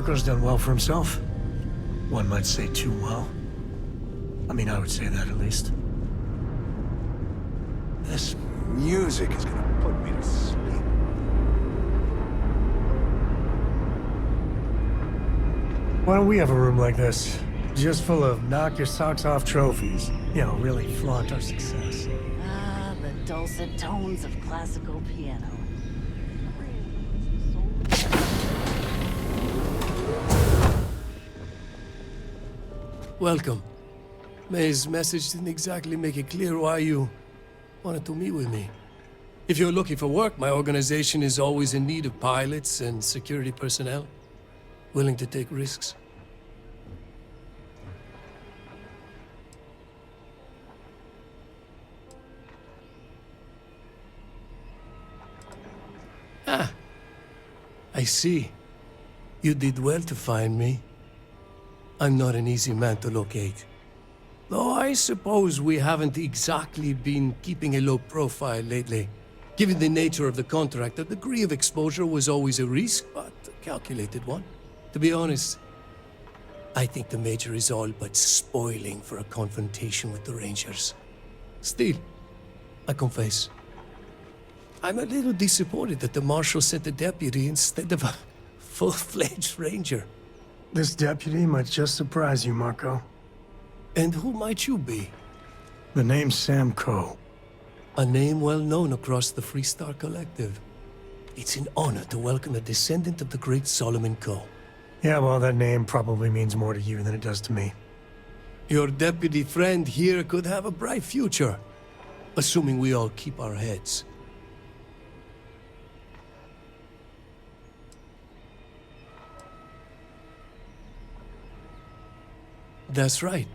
Marco's done well for himself. One might say too well. I mean, I would say that at least. This music is gonna put me to sleep. Why don't we have a room like this? Just full of knock your socks off trophies. You know, really flaunt our success. Ah, the dulcet tones of classical piano. Welcome. May's message didn't exactly make it clear why you wanted to meet with me. If you're looking for work, my organization is always in need of pilots and security personnel, willing to take risks. Ah, I see. You did well to find me. I'm not an easy man to locate. Though I suppose we haven't exactly been keeping a low profile lately. Given the nature of the contract, a degree of exposure was always a risk, but a calculated one. To be honest, I think the Major is all but spoiling for a confrontation with the Rangers. Still, I confess, I'm a little disappointed that the Marshal sent a deputy instead of a full-fledged Ranger. This deputy might just surprise you, Marco. And who might you be? The name's Sam Coe. A name well known across the Freestar Collective. It's an honor to welcome a descendant of the great Solomon Coe. Yeah, well, that name probably means more to you than it does to me. Your deputy friend here could have a bright future, assuming we all keep our heads. That's right.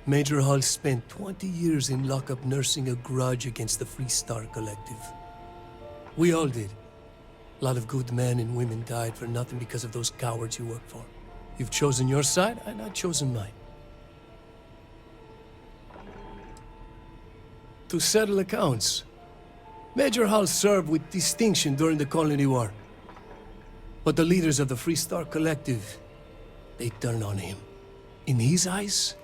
Major Hull spent 20 years in lockup nursing a grudge against the Freestar Collective. We all did. A lot of good men and women died for nothing because of those cowards you work for. You've chosen your side, and I've chosen mine. To settle accounts, Major Hull served with distinction during the Colony War. But the leaders of the Freestar Collective, they turned on him. In his eyes,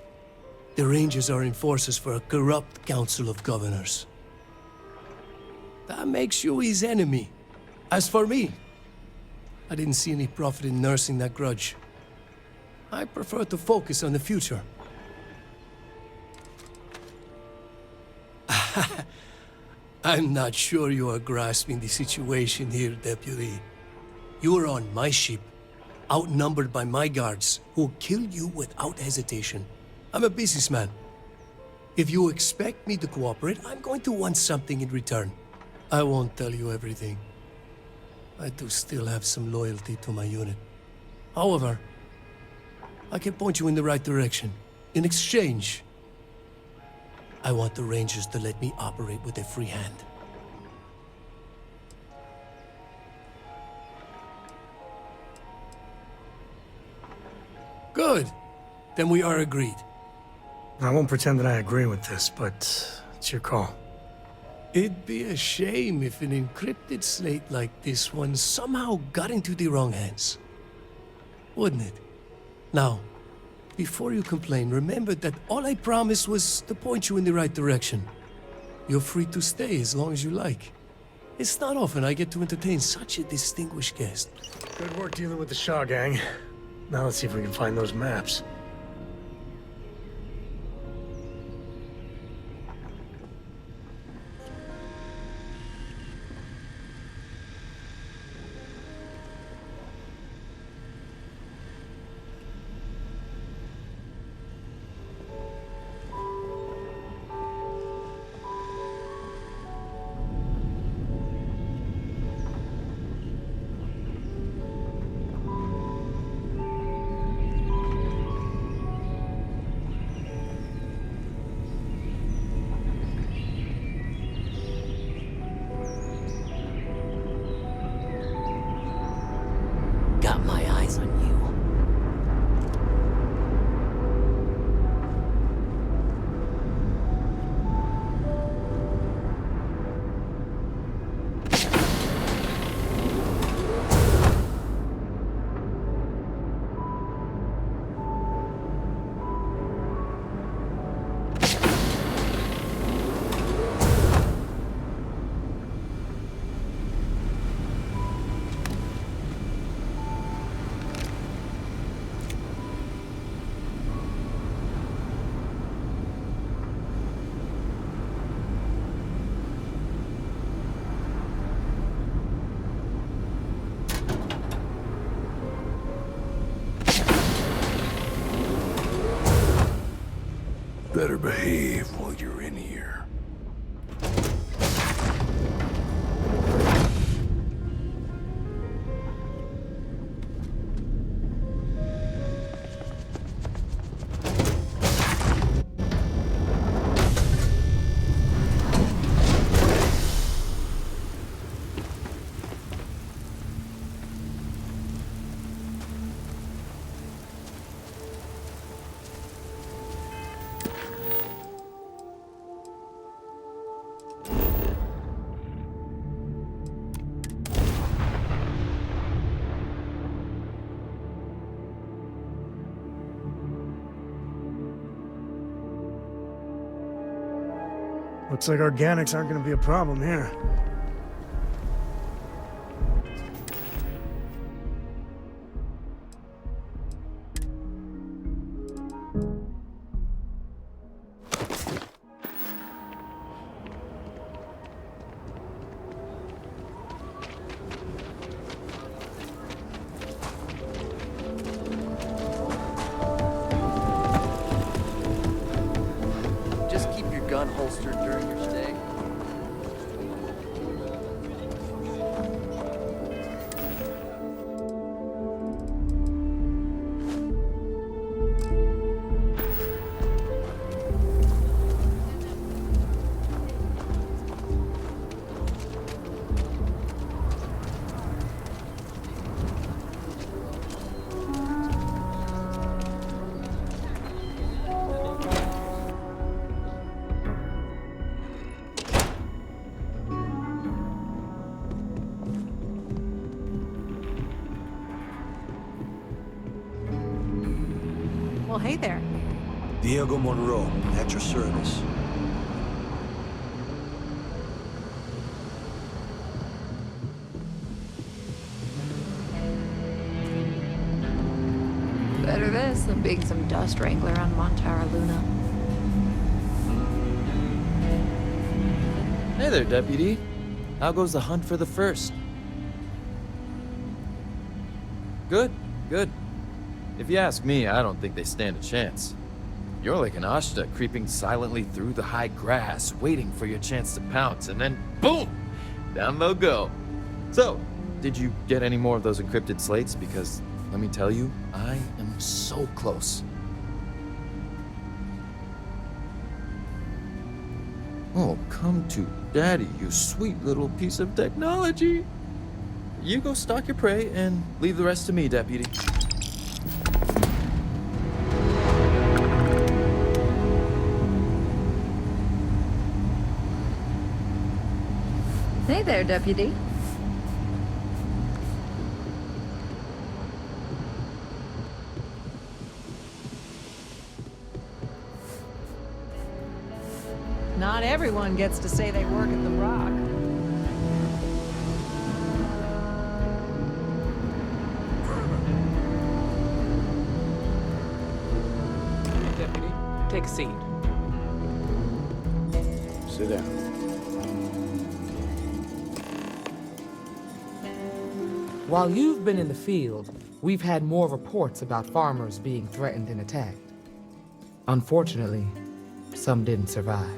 the Rangers are enforcers for a corrupt council of governors. That makes you his enemy. As for me, I didn't see any profit in nursing that grudge. I prefer to focus on the future. I'm not sure you are grasping the situation here, Deputy. You are on my ship, outnumbered by my guards, who'll kill you without hesitation. I'm a businessman. If you expect me to cooperate, I'm going to want something in return. I won't tell you everything. I do still have some loyalty to my unit. However, I can point you in the right direction. In exchange, I want the Rangers to let me operate with a free hand. Good. Then we are agreed. I won't pretend that I agree with this, but it's your call. It'd be a shame if an encrypted slate like this one somehow got into the wrong hands. Wouldn't it? Now, before you complain, remember that all I promised was to point you in the right direction. You're free to stay as long as you like. It's not often I get to entertain such a distinguished guest. Good work dealing with the Shaw gang. Now let's see if we can find those maps. Better behave while you're in here. Looks like organics aren't gonna be a problem here. Just keep your gun holstered during your stay. Well, hey there. Diego Monroe, at your service. Better this than being some dust wrangler on Montara Luna. Hey there, Deputy. How goes the hunt for the first? Good, good. If you ask me, I don't think they stand a chance. You're like an Ashta creeping silently through the high grass, waiting for your chance to pounce, and then boom! Down they'll go. So, did you get any more of those encrypted slates? Because, let me tell you, I am so close. Oh, come to Daddy, you sweet little piece of technology. You go stalk your prey and leave the rest to me, Deputy. Hey there, Deputy. Not everyone gets to say they work at the Rock. Deputy, take a seat. Sit down. While you've been in the field, we've had more reports about farmers being threatened and attacked. Unfortunately, some didn't survive.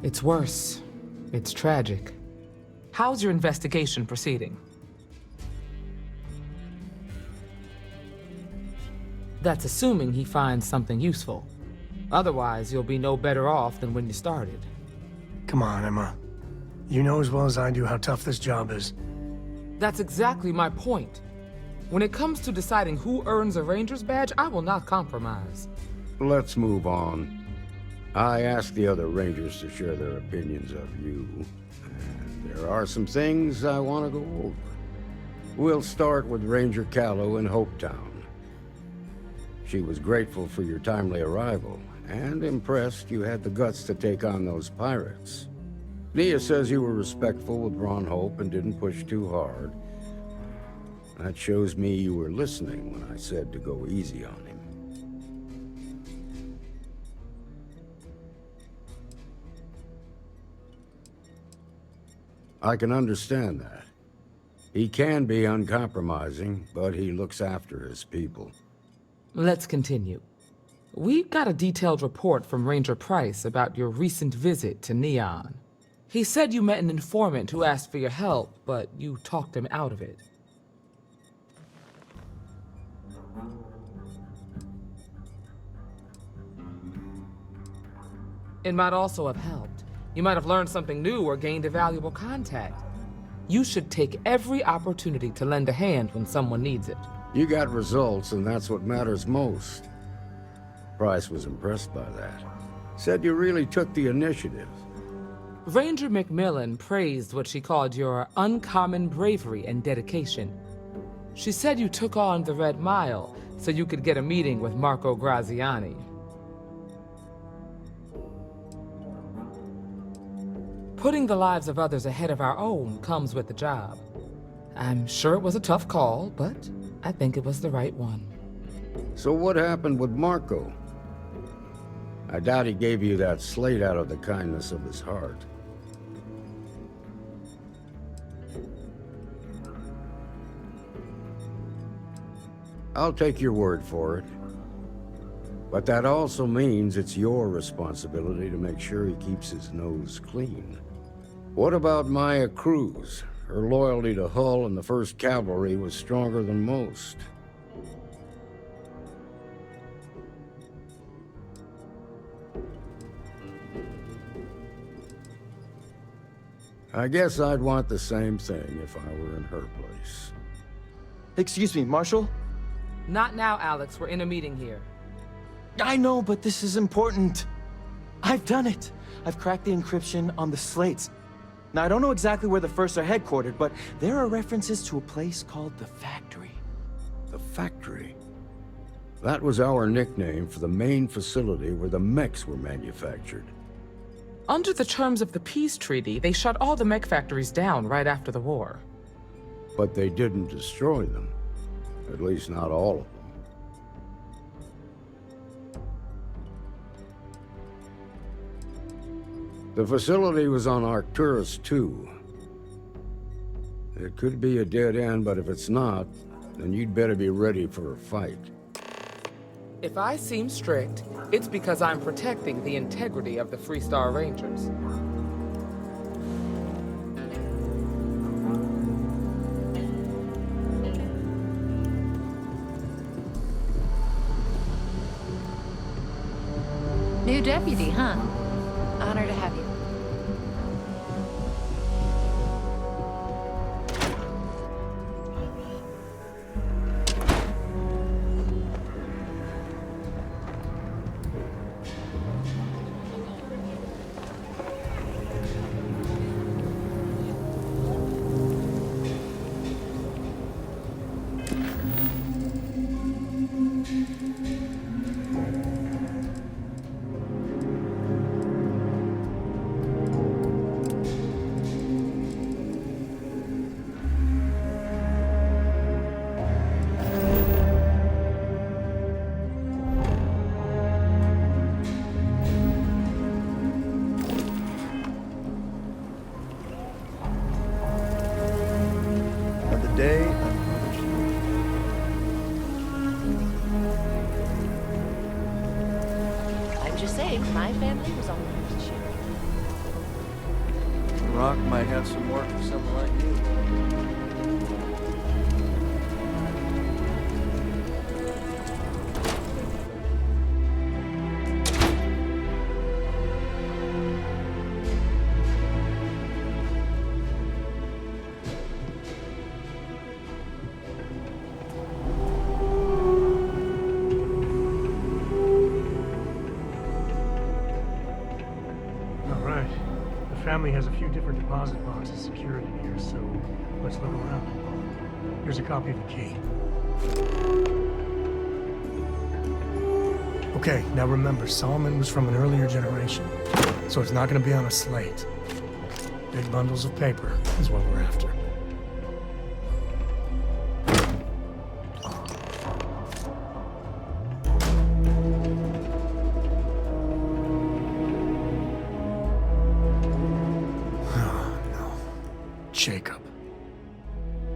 It's worse. It's tragic. How's your investigation proceeding? That's assuming he finds something useful. Otherwise, you'll be no better off than when you started. Come on, Emma. You know as well as I do how tough this job is. That's exactly my point. When it comes to deciding who earns a Ranger's badge, I will not compromise. Let's move on. I asked the other Rangers to share their opinions of you, and there are some things I want to go over. We'll start with Ranger Callow in Hopetown. She was grateful for your timely arrival, and impressed you had the guts to take on those pirates. Nia says you were respectful with Ron Hope and didn't push too hard. That shows me you were listening when I said to go easy on him. I can understand that. He can be uncompromising, but he looks after his people. Let's continue. We got a detailed report from Ranger Price about your recent visit to Neon. He said you met an informant who asked for your help, but you talked him out of it. It might also have helped. You might have learned something new or gained a valuable contact. You should take every opportunity to lend a hand when someone needs it. You got results, and that's what matters most. Price was impressed by that. Said you really took the initiative. Ranger McMillan praised what she called your uncommon bravery and dedication. She said you took on the Red Mile so you could get a meeting with Marco Graziani. Putting the lives of others ahead of our own comes with the job. I'm sure it was a tough call, but I think it was the right one. So what happened with Marco? I doubt he gave you that slate out of the kindness of his heart. I'll take your word for it. But that also means it's your responsibility to make sure he keeps his nose clean. What about Maya Cruz? Her loyalty to Hull and the 1st Cavalry was stronger than most. I guess I'd want the same thing if I were in her place. Excuse me, Marshal? Not now, Alex. We're in a meeting here. I know, but this is important. I've done it. I've cracked the encryption on the slates. Now, I don't know exactly where the First are headquartered, but there are references to a place called the Factory. The Factory? That was our nickname for the main facility where the mechs were manufactured. Under the terms of the peace treaty, they shut all the mech factories down right after the war. But they didn't destroy them. At least not all of them. The facility was on Arcturus 2. It could be a dead end, but if it's not, then you'd better be ready for a fight. If I seem strict, it's because I'm protecting the integrity of the Freestar Rangers. New deputy, huh? Honor to have you. Day I'm just saying, my family was on the first ship. Rock might have some work for someone like you. Family has a few different deposit boxes secured in here, so let's look around. Here's a copy of the key. Okay, now remember, Solomon was from an earlier generation, so it's not going to be on a slate. Big bundles of paper is what we're after. Jacob.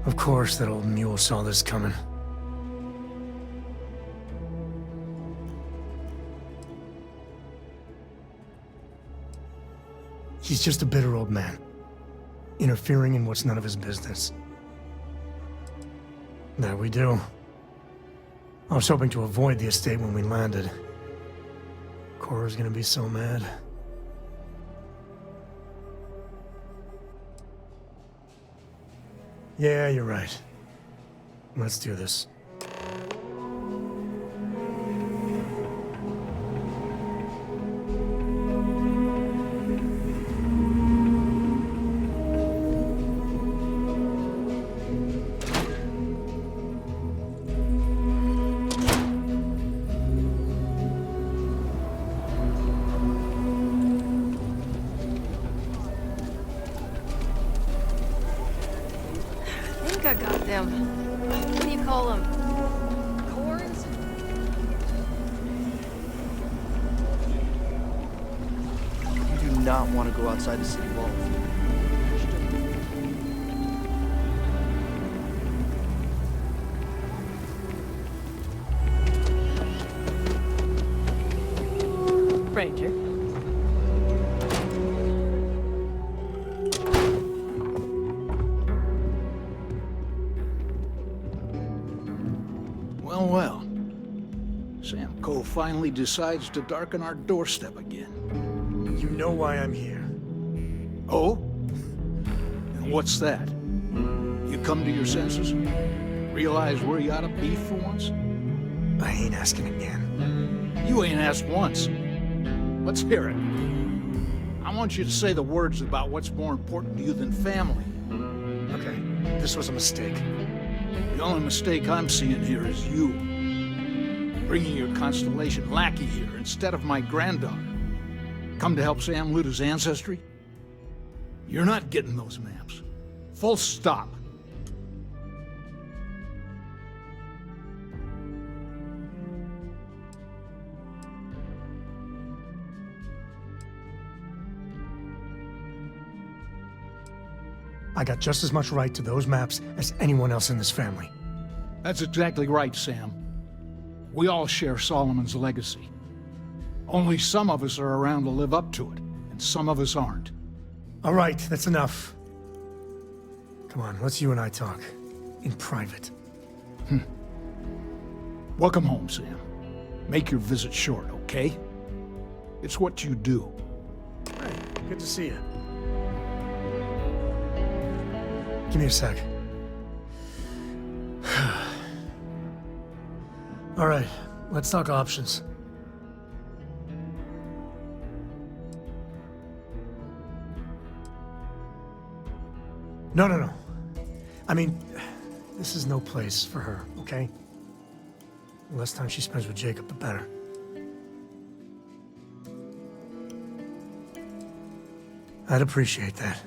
Of course that old mule saw this coming. He's just a bitter old man, interfering in what's none of his business. That we do. I was hoping to avoid the estate when we landed. Cora's gonna be so mad. Yeah, you're right. Let's do this. I got them. What do you call them? Corns? You do not want to go outside the city walls. Ranger. Well. Sam Cole finally decides to darken our doorstep again. You know why I'm here. Oh? And what's that? You come to your senses? Realize where you ought to be for once? I ain't asking again. You ain't asked once. Let's hear it. I want you to say the words about what's more important to you than family. Okay, this was a mistake. The only mistake I'm seeing here is you. Bringing your Constellation lackey here instead of my granddaughter. Come to help Sam loot his ancestry? You're not getting those maps. Full stop. I got just as much right to those maps as anyone else in this family. That's exactly right, Sam. We all share Solomon's legacy. Only some of us are around to live up to it, and some of us aren't. All right, that's enough. Come on, let's you and I talk. In private. Welcome home, Sam. Make your visit short, okay? It's what you do. Hey, good to see you. Give me a sec. All right, let's talk options. No. I mean, this is no place for her, okay? The less time she spends with Jacob, the better. I'd appreciate that.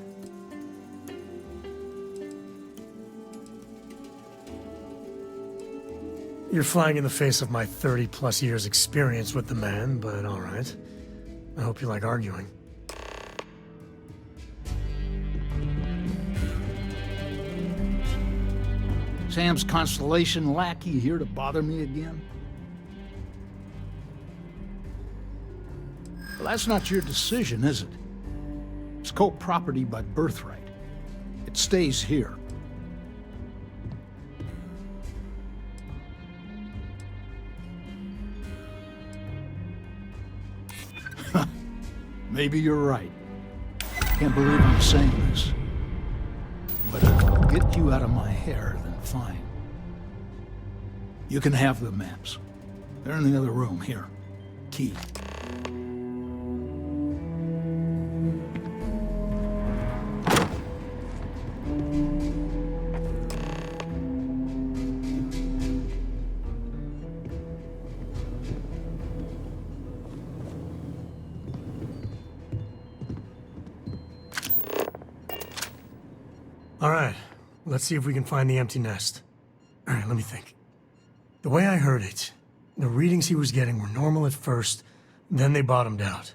You're flying in the face of my 30-plus years experience with the man, but all right. I hope you like arguing. Sam's Constellation lackey here to bother me again? Well, that's not your decision, is it? It's co-property by birthright. It stays here. Maybe you're right. Can't believe I'm saying this. But if it'll get you out of my hair, then fine. You can have the maps. They're in the other room, here. Key. All right, let's see if we can find the empty nest. All right, let me think. The way I heard it, the readings he was getting were normal at first, then they bottomed out.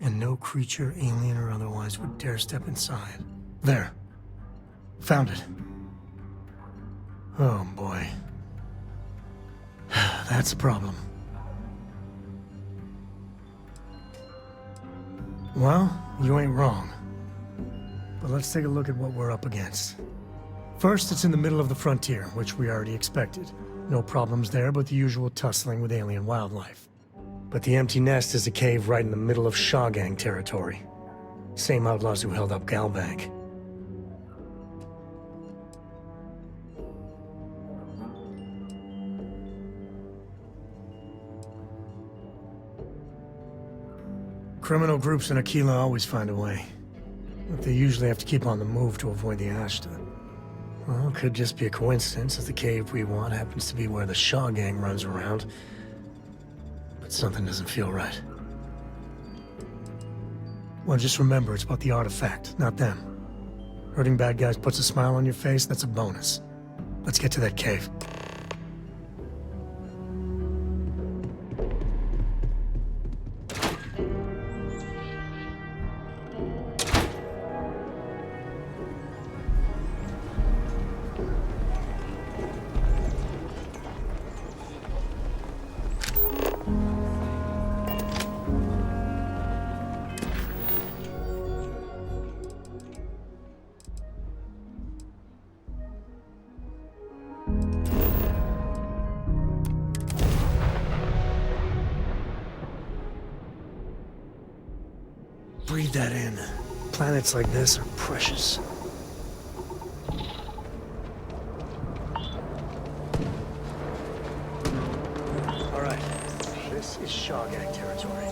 And no creature, alien or otherwise, would dare step inside. There. Found it. Oh boy. That's a problem. Well, you ain't wrong. But let's take a look at what we're up against. First, it's in the middle of the frontier, which we already expected. No problems there, but the usual tussling with alien wildlife. But the empty nest is a cave right in the middle of Shawgang territory. Same outlaws who held up Galbank. Criminal groups in Aquila always find a way. But they usually have to keep on the move to avoid the Ashta. Well, it could just be a coincidence that the cave we want happens to be where the Shaw gang runs around. But something doesn't feel right. Well, just remember, it's about the artifact, not them. Hurting bad guys puts a smile on your face, that's a bonus. Let's get to that cave. Breathe that in. Planets like this are precious. All right, this is Shawgang territory.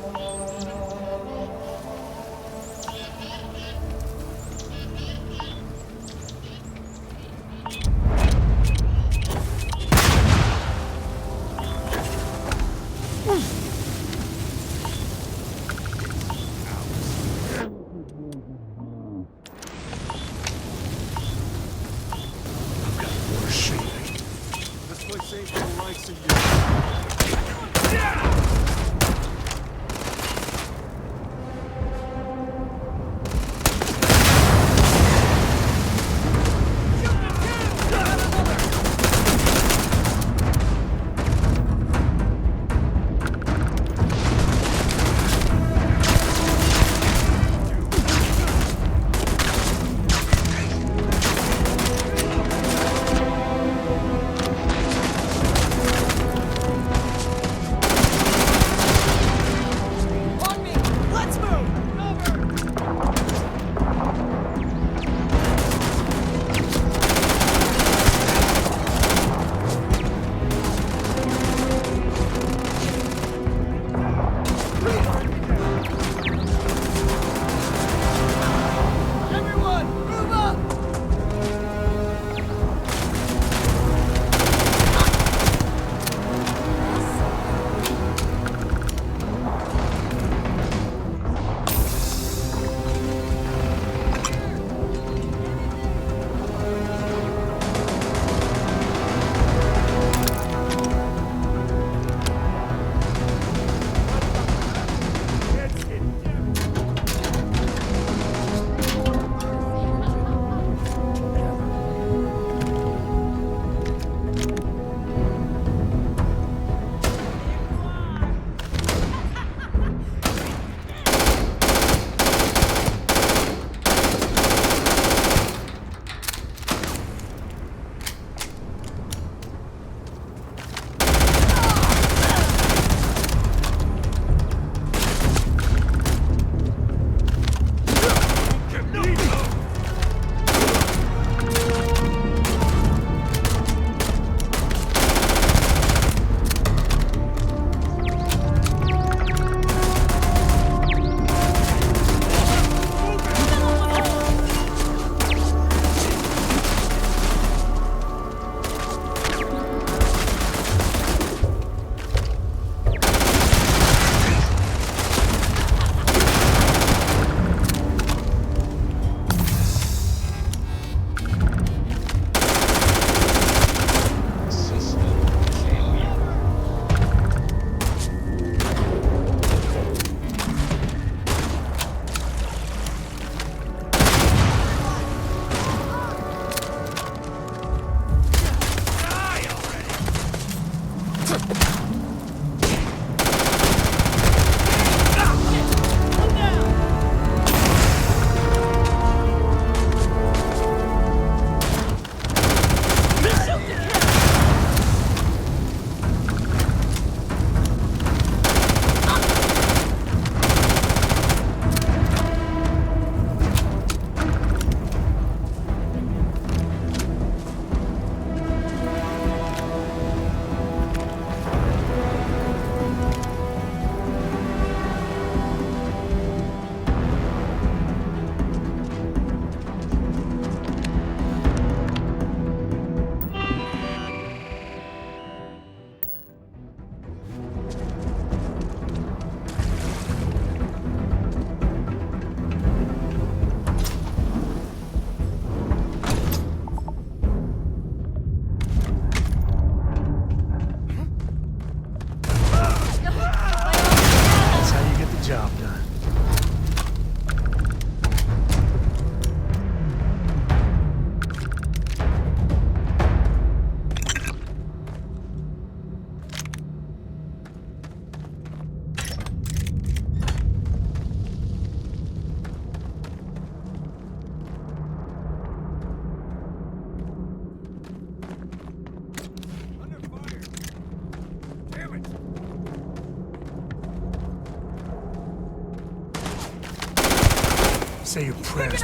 Say your prayers.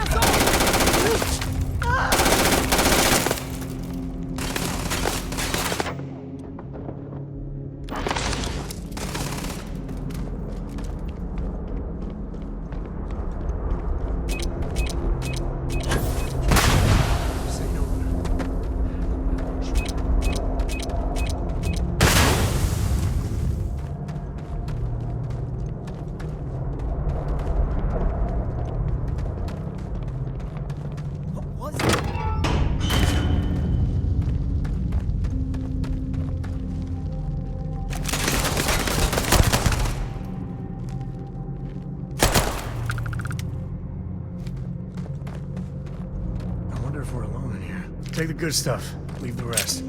Take the good stuff, leave the rest.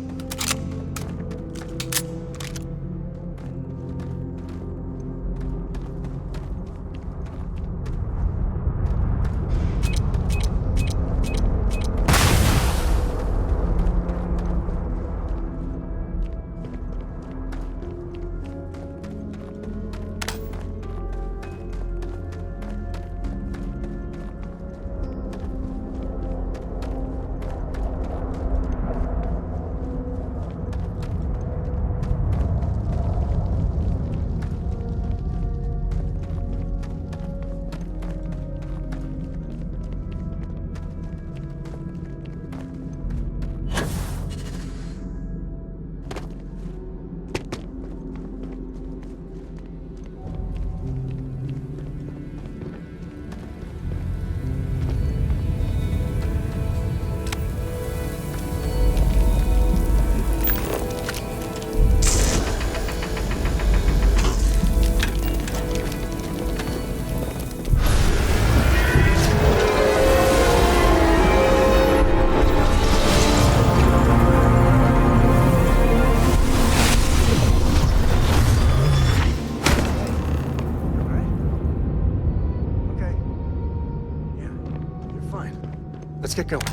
Let's get going.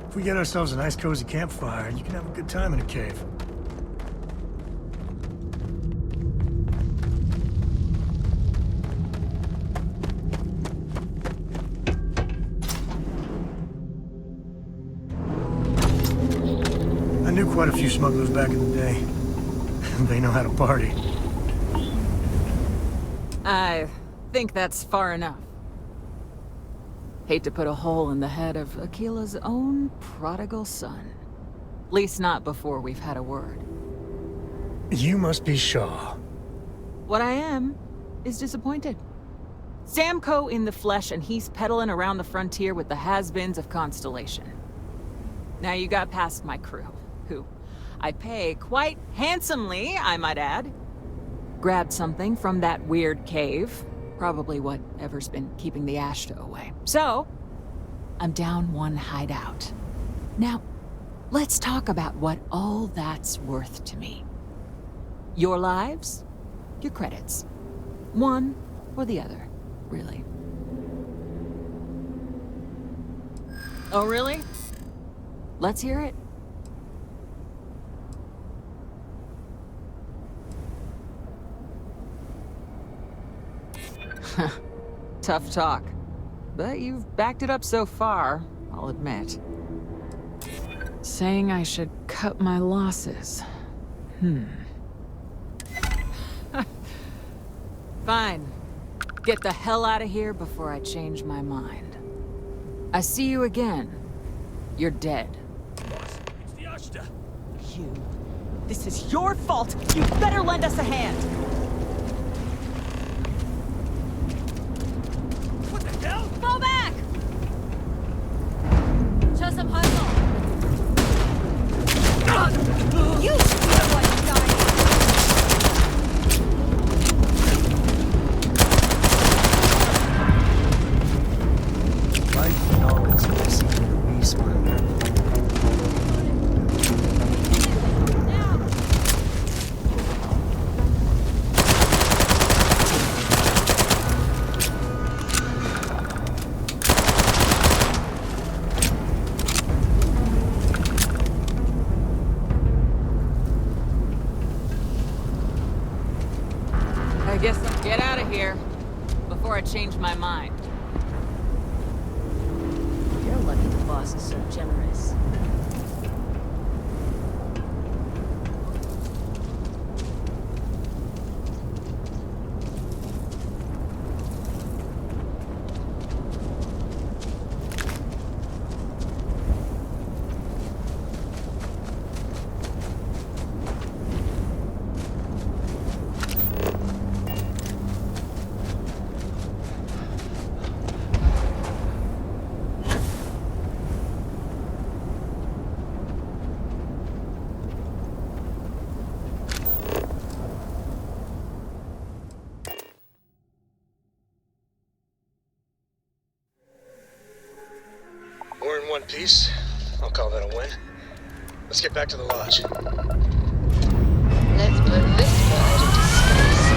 If we get ourselves a nice cozy campfire, you can have a good time in a cave. I knew quite a few smugglers back in the day. They know how to party. I think that's far enough. Hate to put a hole in the head of Akila's own prodigal son. At least not before we've had a word. You must be Shaw. What I am is disappointed. Samco in the flesh, and he's peddling around the frontier with the has-beens of Constellation. Now you got past my crew, who I pay quite handsomely, I might add. Grabbed something from that weird cave. Probably whatever's been keeping the Ashta away. So, I'm down one hideout. Now, let's talk about what all that's worth to me. Your lives, your credits. One or the other, really. Oh, really? Let's hear it. Tough talk. But you've backed it up so far, I'll admit. Saying I should cut my losses. Fine. Get the hell out of here before I change my mind. I see you again. You're dead. You. This is your fault. You better lend us a hand. What the hell? Fall back! Show some hustle. You feel like dying. Life knowledge is secret of me, Splendor. I guess I'll get out of here before I change my mind. You're lucky the boss is so generous. We're in one piece. I'll call that a win. Let's get back to the lodge. Let's put this bird into space.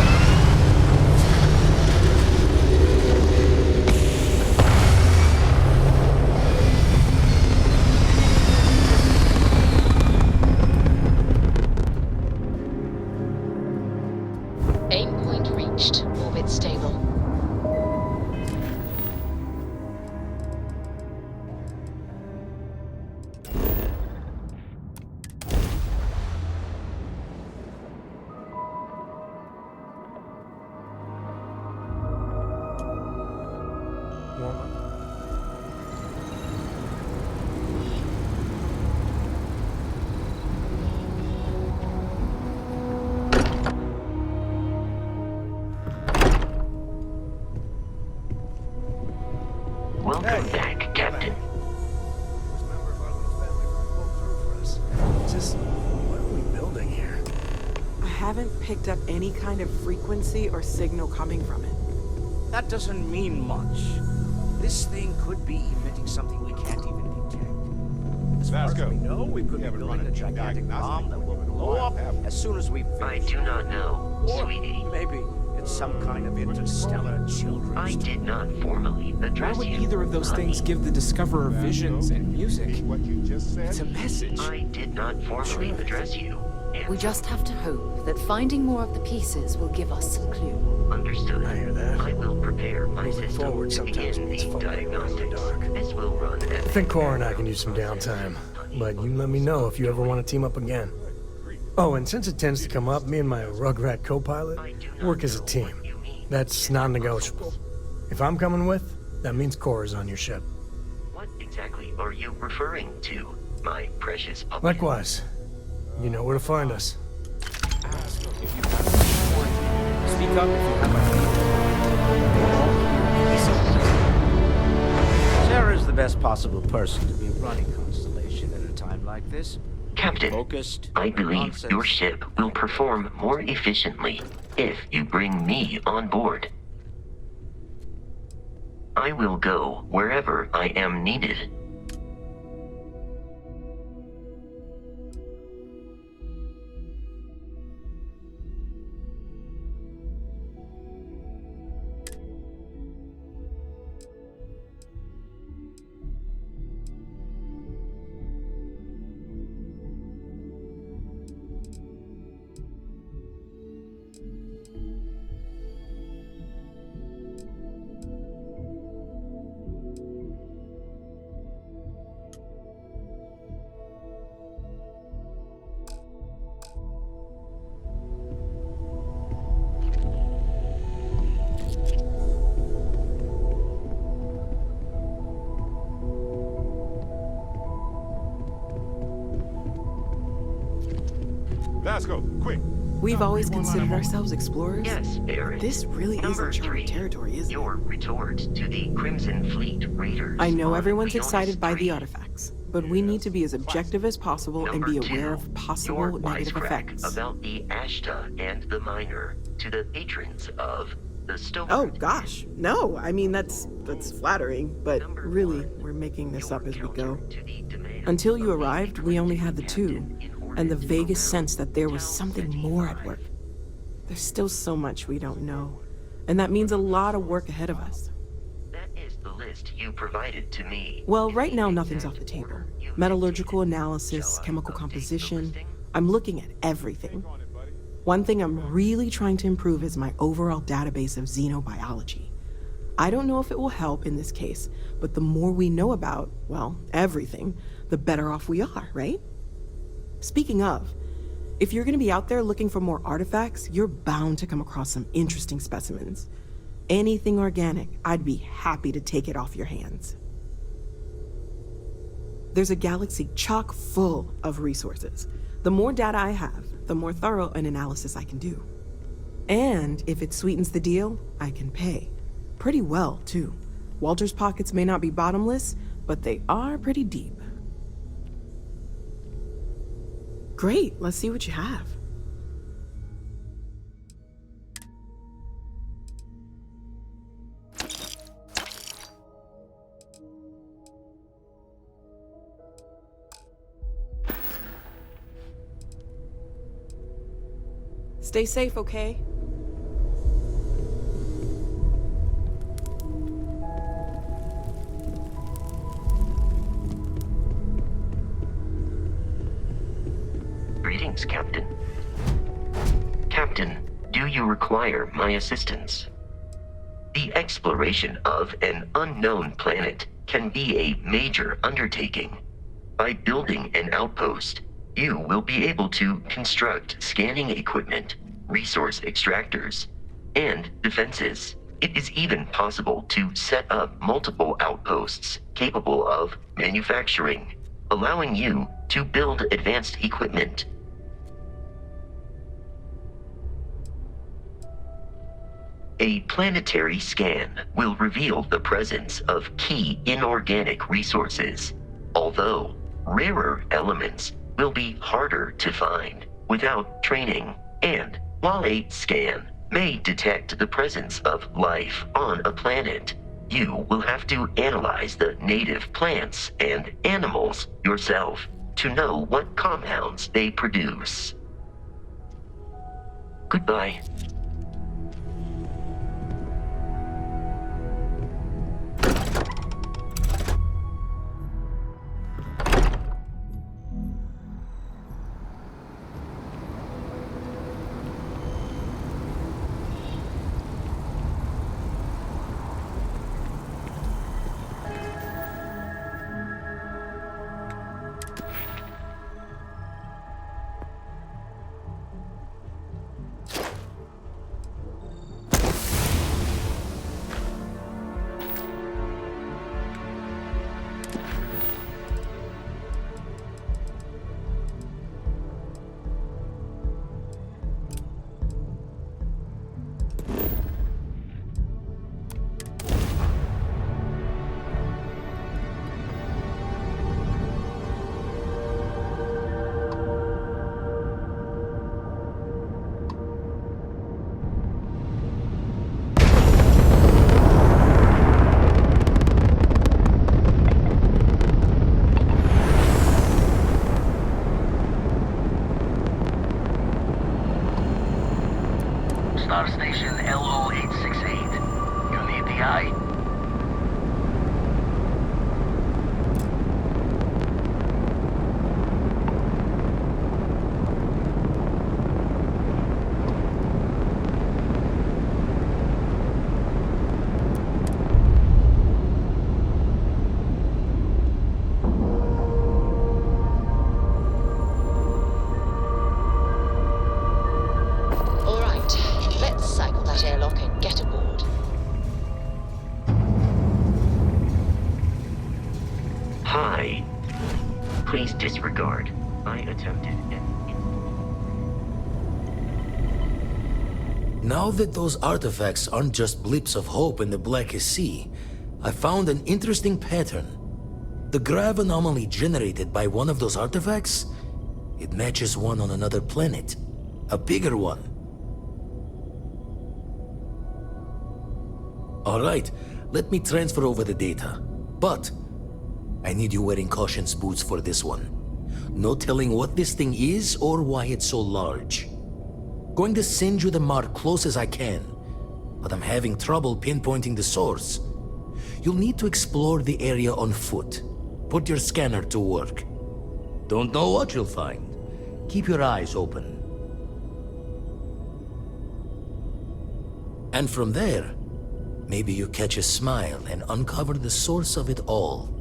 Aim point reached. Orbit stable. Welcome back, Captain. Member of our little family really pulled through for us. Just what are we building here? I haven't picked up any kind of frequency or signal coming from it. That doesn't mean much. This thing could be emitting something we can't even detect. As far as we know, we could be building a gigantic bomb that will blow up as soon as we finish. I do not know, Or sweetie. maybe it's some kind of interstellar children's. I did not formally address Why would you. either of those things give the discoverer visions and music? What you just said? It's a message. I did not formally address you. We just have to hope that finding more of the pieces will give us some clue. Understood. I hear that. I will prepare my Moving system forward to sometimes begin means the fumbling around in the diagnostics. dark. This will run at I think Cora and I can use some downtime, but you let me know if you ever want to team up again. Oh, and since it tends to come up, me and my Rugrat co-pilot work as a team. That's non-negotiable. If I'm coming with, that means Cora's on your ship. What exactly are you referring to, my precious puppet? Likewise. You know where to find us. Ask if you have any support. Speak up if you have a... Sarah's the best possible person to be running Constellation at a time like this. Captain, Focused. I believe nonsense. your ship will perform more efficiently if you bring me on board. I will go wherever I am needed. Vasco, quick. We've always considered ourselves explorers. Yes, Baron. This really is Number uncharted 3, territory, isn't it? your retort to the Crimson Fleet Raiders. I know on everyone's Leonis excited by the 3. artifacts, but we need to be as objective as possible and Number be aware 2, of possible your negative wisecrack effects. about the Ashta and the Miner to the patrons of the Stoker. Oh gosh, no. I mean that's flattering, but really we're making this up as we go. Until you arrived, we only had the two, and the vaguest sense that there was something more at work. There's still so much we don't know, and that means a lot of work ahead of us. That is the list you provided to me. Well, right now nothing's off the table. Metallurgical analysis, chemical composition. I'm looking at everything. One thing I'm really trying to improve is my overall database of xenobiology. I don't know if it will help in this case, but the more we know about, well, everything, the better off we are, right? Speaking of, if you're gonna be out there looking for more artifacts, you're bound to come across some interesting specimens. Anything organic, I'd be happy to take it off your hands. There's a galaxy chock full of resources. The more data I have, the more thorough an analysis I can do. And if it sweetens the deal, I can pay. Pretty well, too. Walter's pockets may not be bottomless, but they are pretty deep. Great, let's see what you have. Stay safe, okay? Greetings, Captain. Captain, do you require my assistance? The exploration of an unknown planet can be a major undertaking. By building an outpost, you will be able to construct scanning equipment, resource extractors, and defenses. It is even possible to set up multiple outposts capable of manufacturing, allowing you to build advanced equipment. A planetary scan will reveal the presence of key inorganic resources, although rarer elements will be harder to find without training. And while a scan may detect the presence of life on a planet, you will have to analyze the native plants and animals yourself to know what compounds they produce. Goodbye. Star Station LO-868. You need the eye? Hi. Please disregard. I attempted an... Now that those artifacts aren't just blips of hope in the blackest sea, I found an interesting pattern. The grav anomaly generated by one of those artifacts, it matches one on another planet. A bigger one. Alright, let me transfer over the data. But I need you wearing caution's boots for this one. No telling what this thing is or why it's so large. Going to send you the mark close as I can, but I'm having trouble pinpointing the source. You'll need to explore the area on foot. Put your scanner to work. Don't know what you'll find. Keep your eyes open. And from there, maybe you catch a smile and uncover the source of it all.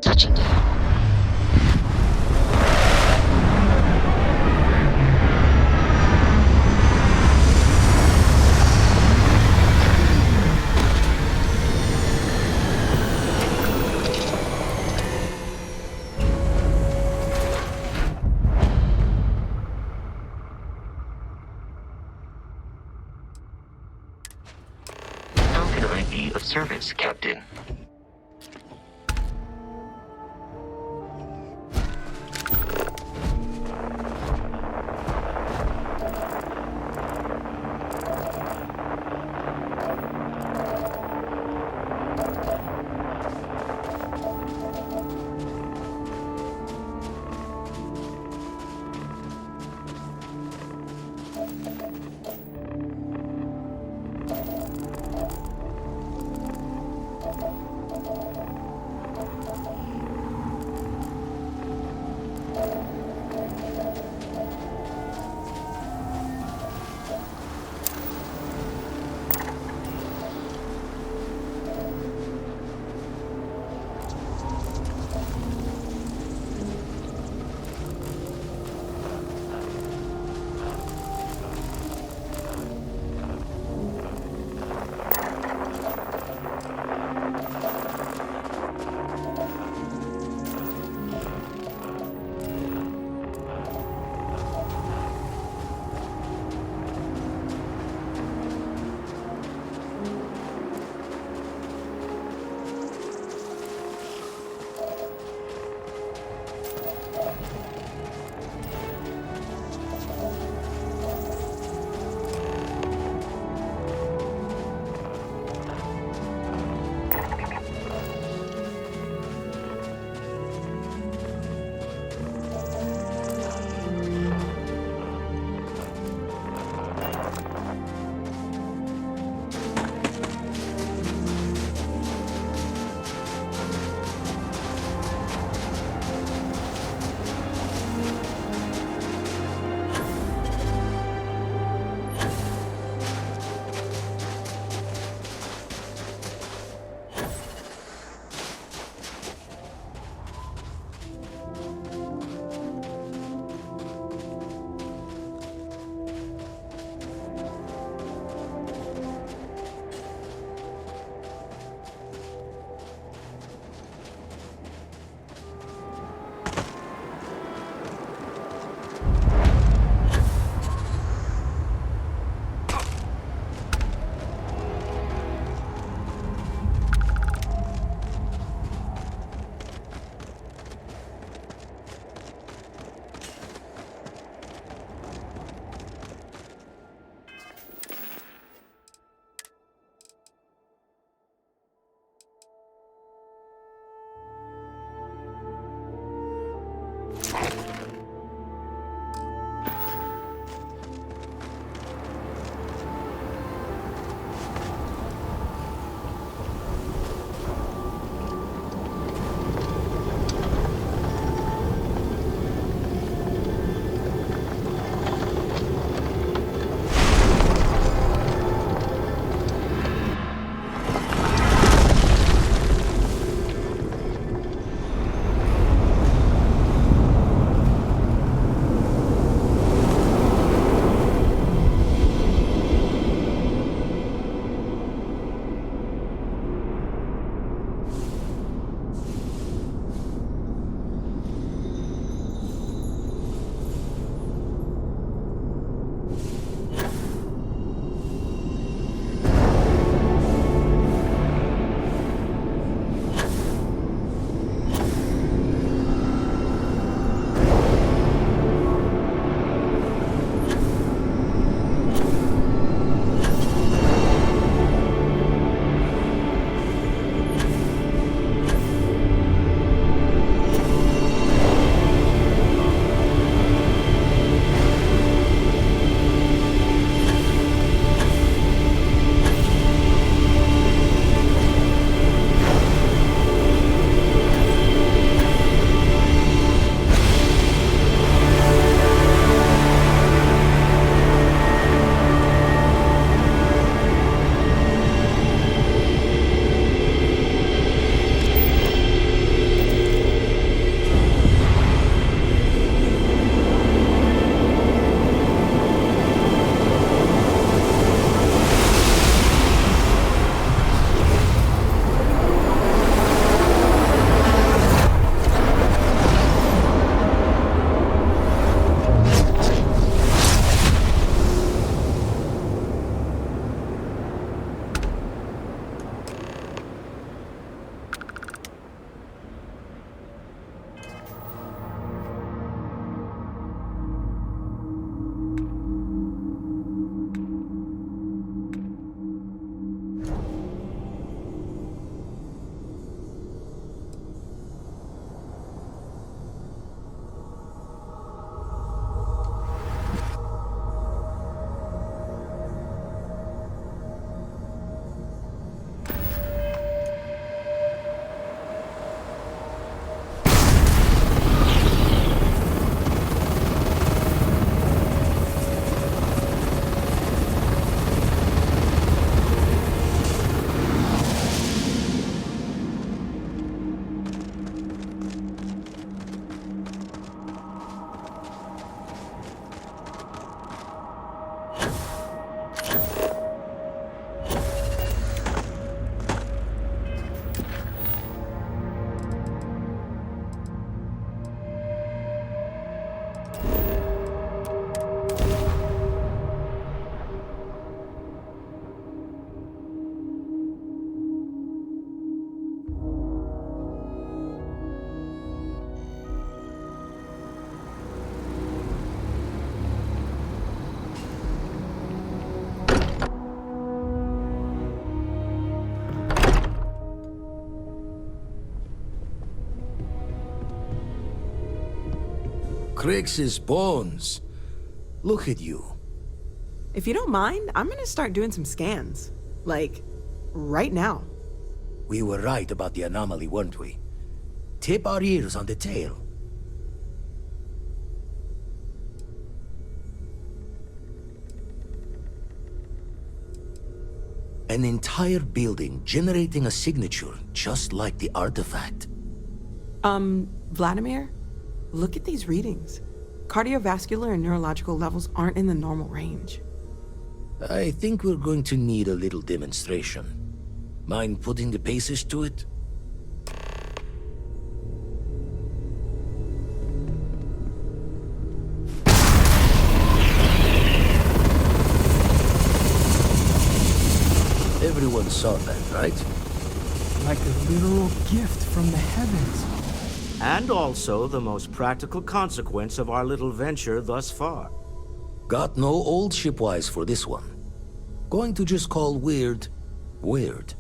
Touching down. How can I be of service, Captain? Crix's bones. Look at you. If you don't mind, I'm gonna start doing some scans. Like, right now. We were right about the anomaly, weren't we? Tip our ears on the tail. An entire building generating a signature just like the artifact. Vladimir? Look at these readings. Cardiovascular and neurological levels aren't in the normal range. I think we're going to need a little demonstration. Mind putting the paces to it? Everyone saw that, right? Like a literal gift from the heavens. And also the most practical consequence of our little venture thus far. Got no old shipwise for this one. Going to just call weird, weird.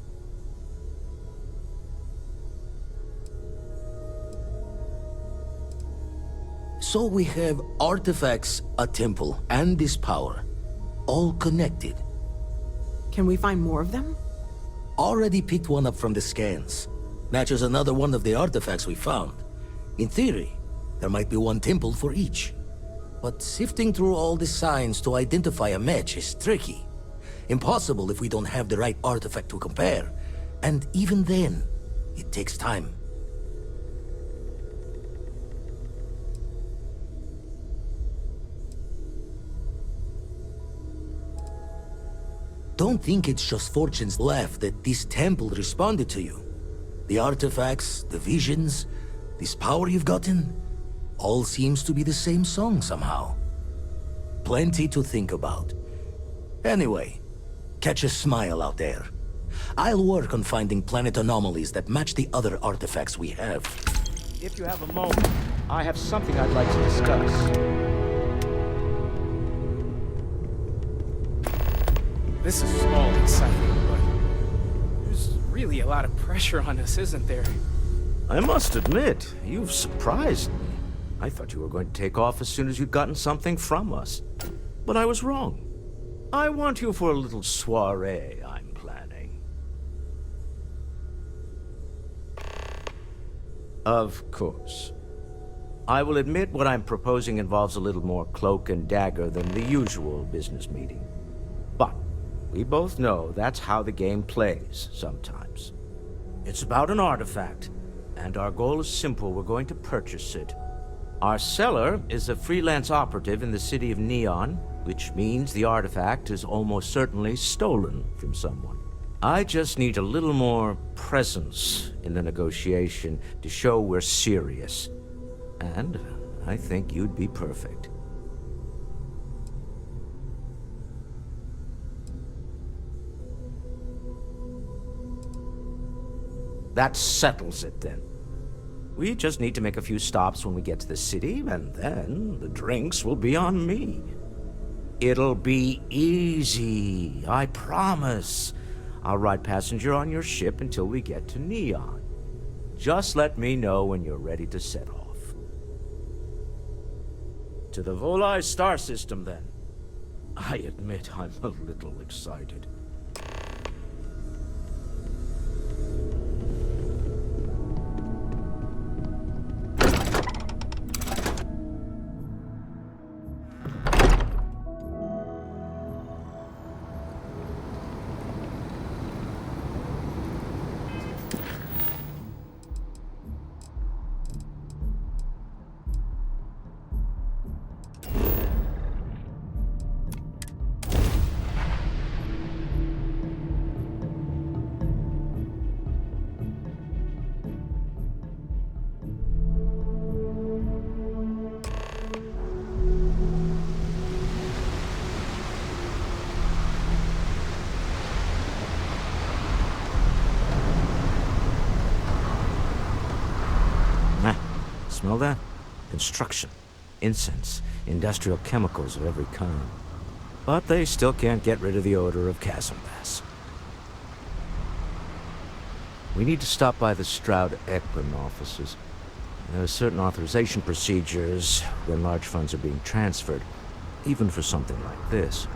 So we have artifacts, a temple, and this power. All connected. Can we find more of them? Already picked one up from the scans. Matches another one of the artifacts we found. In theory, there might be one temple for each. But sifting through all the signs to identify a match is tricky. Impossible if we don't have the right artifact to compare. And even then, it takes time. Don't think it's just fortunes left that this temple responded to you. The artifacts, the visions, this power you've gotten, all seems to be the same song somehow. Plenty to think about. Anyway, catch a smile out there. I'll work on finding planet anomalies that match the other artifacts we have. If you have a moment, I have something I'd like to discuss. This is all exciting, but there's really a lot of pressure on us, isn't there? I must admit, you've surprised me. I thought you were going to take off as soon as you'd gotten something from us. But I was wrong. I want you for a little soiree I'm planning. Of course. I will admit what I'm proposing involves a little more cloak and dagger than the usual business meeting. But we both know that's how the game plays sometimes. It's about an artifact, and our goal is simple. We're going to purchase it. Our seller is a freelance operative in the city of Neon, which means the artifact is almost certainly stolen from someone. I just need a little more presence in the negotiation to show we're serious. And I think you'd be perfect. That settles it then. We just need to make a few stops when we get to the city, and then the drinks will be on me. It'll be easy, I promise. I'll ride passenger on your ship until we get to Neon. Just let me know when you're ready to set off. To the Volai star system, then. I admit I'm a little excited. Smell that? Construction, incense, industrial chemicals of every kind. But they still can't get rid of the odor of chasm bass. We need to stop by the Stroud-Ekman offices. There are certain authorization procedures when large funds are being transferred, even for something like this.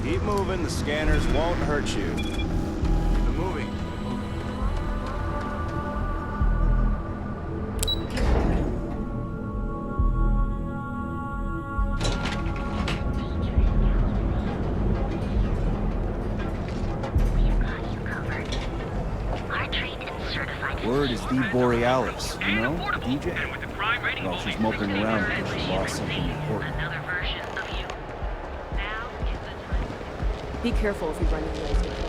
Keep moving, the scanners won't hurt you. I'm moving. Word is the Borealis, you know, the DJ? Well, she's moping around because she lost something important. Be careful if you run into those pictures.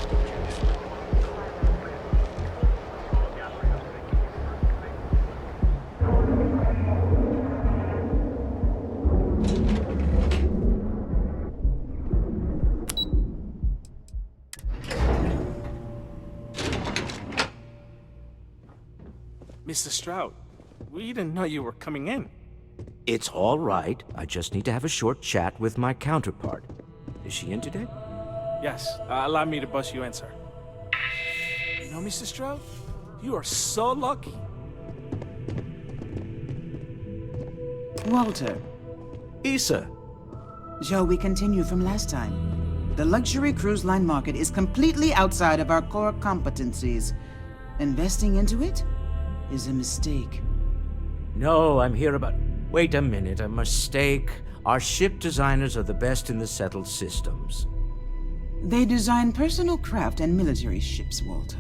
Mr. Stroud, we didn't know you were coming in. It's all right. I just need to have a short chat with my counterpart. Is she in today? Yes, allow me to bust you in, sir. You know, Mr. Stroud, you are so lucky. Walter. Issa. Shall we continue from last time? The luxury cruise line market is completely outside of our core competencies. Investing into it is a mistake. No, I'm here about... Wait a minute, a mistake. Our ship designers are the best in the settled systems. They design personal craft and military ships, Walter.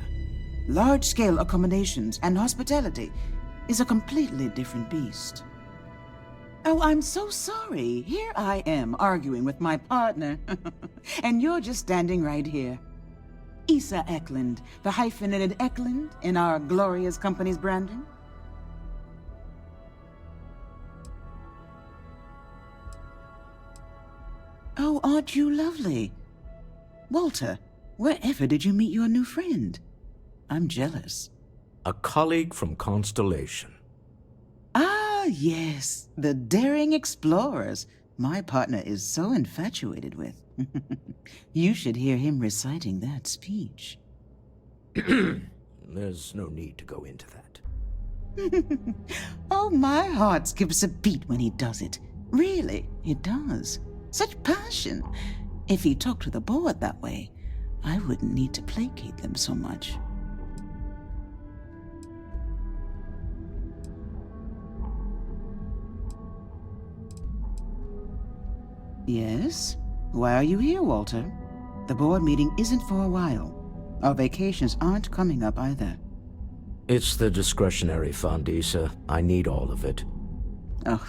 Large-scale accommodations and hospitality is a completely different beast. Oh, I'm so sorry. Here I am arguing with my partner, and you're just standing right here. Issa Eklund, the hyphenated Eklund in our glorious company's branding. Oh, aren't you lovely? Walter, wherever did you meet your new friend? I'm jealous. A colleague from Constellation. Ah, yes, the daring explorers my partner is so infatuated with. You should hear him reciting that speech. There's no need to go into that. Oh, my heart skips a beat when he does it. Really, it does. Such passion. If he talked to the board that way, I wouldn't need to placate them so much. Yes? Why are you here, Walter? The board meeting isn't for a while. Our vacations aren't coming up either. It's the discretionary fund, Issa. I need all of it. Ugh.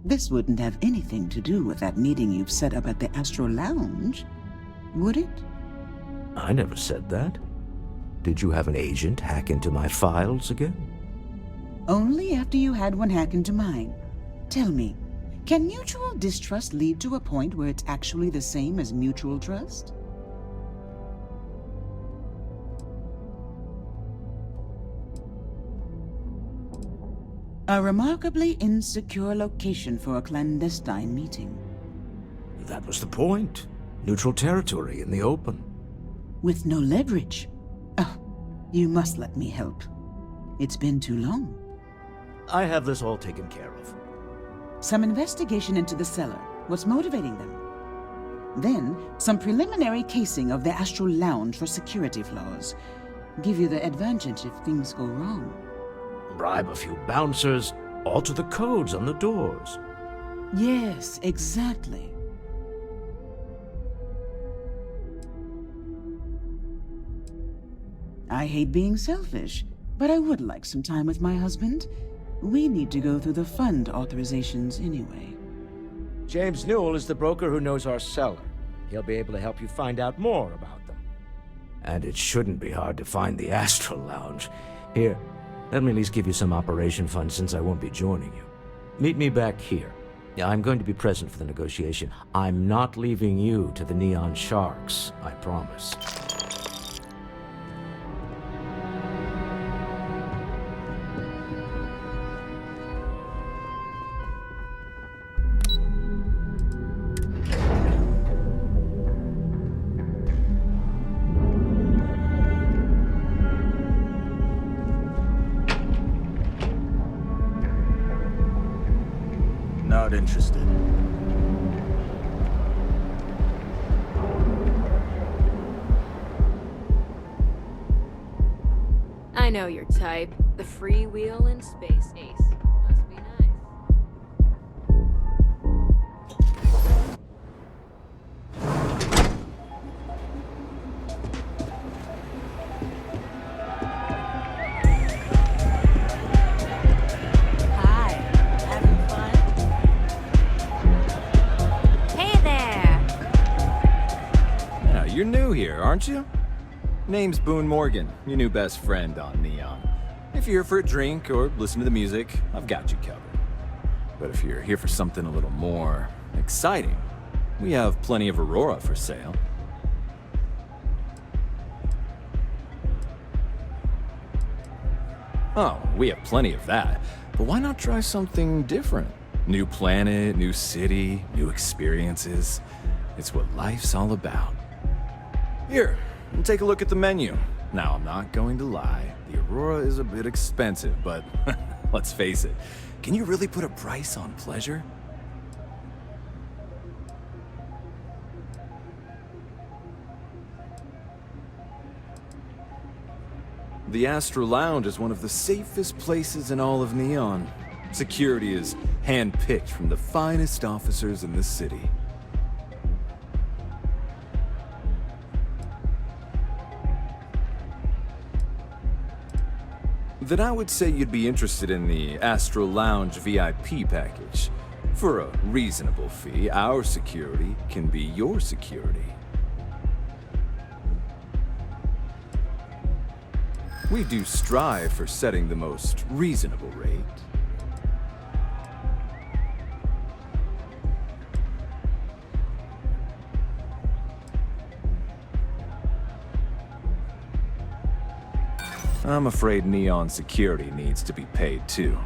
This wouldn't have anything to do with that meeting you've set up at the Astro Lounge, would it? I never said that. Did you have an agent hack into my files again? Only after you had one hack into mine. Tell me, can mutual distrust lead to a point where it's actually the same as mutual trust? A remarkably insecure location for a clandestine meeting. That was the point. Neutral territory in the open. With no leverage. Oh, you must let me help. It's been too long. I have this all taken care of. Some investigation into the cellar. What's motivating them? Then, some preliminary casing of the Astral Lounge for security flaws. Give you the advantage if things go wrong. Bribe a few bouncers, alter the codes on the doors. Yes, exactly. I hate being selfish, but I would like some time with my husband. We need to go through the fund authorizations anyway. James Newell is the broker who knows our cellar. He'll be able to help you find out more about them. And it shouldn't be hard to find the Astral Lounge. Here, let me at least give you some operation funds since I won't be joining you. Meet me back here. I'm going to be present for the negotiation. I'm not leaving you to the Neon Sharks, I promise. Not interested. I know your type. The freewheel in space ace. Must be nice. Hi. Having fun? Hey there! Yeah, you're new here, aren't you? Name's Boone Morgan, your new best friend on Neon. If you're here for a drink or listen to the music, I've got you covered. But if you're here for something a little more exciting, we have plenty of Aurora for sale. Oh, we have plenty of that. But why not try something different? New planet, new city, new experiences. It's what life's all about. Here, take a look at the menu. Now, I'm not going to lie. The Aurora is a bit expensive, but let's face it. Can you really put a price on pleasure? The Astro Lounge is one of the safest places in all of Neon. Security is hand-picked from the finest officers in the city. Then I would say you'd be interested in the Astro Lounge VIP package. For a reasonable fee, our security can be your security. We do strive for setting the most reasonable rate. I'm afraid Neon security needs to be paid too.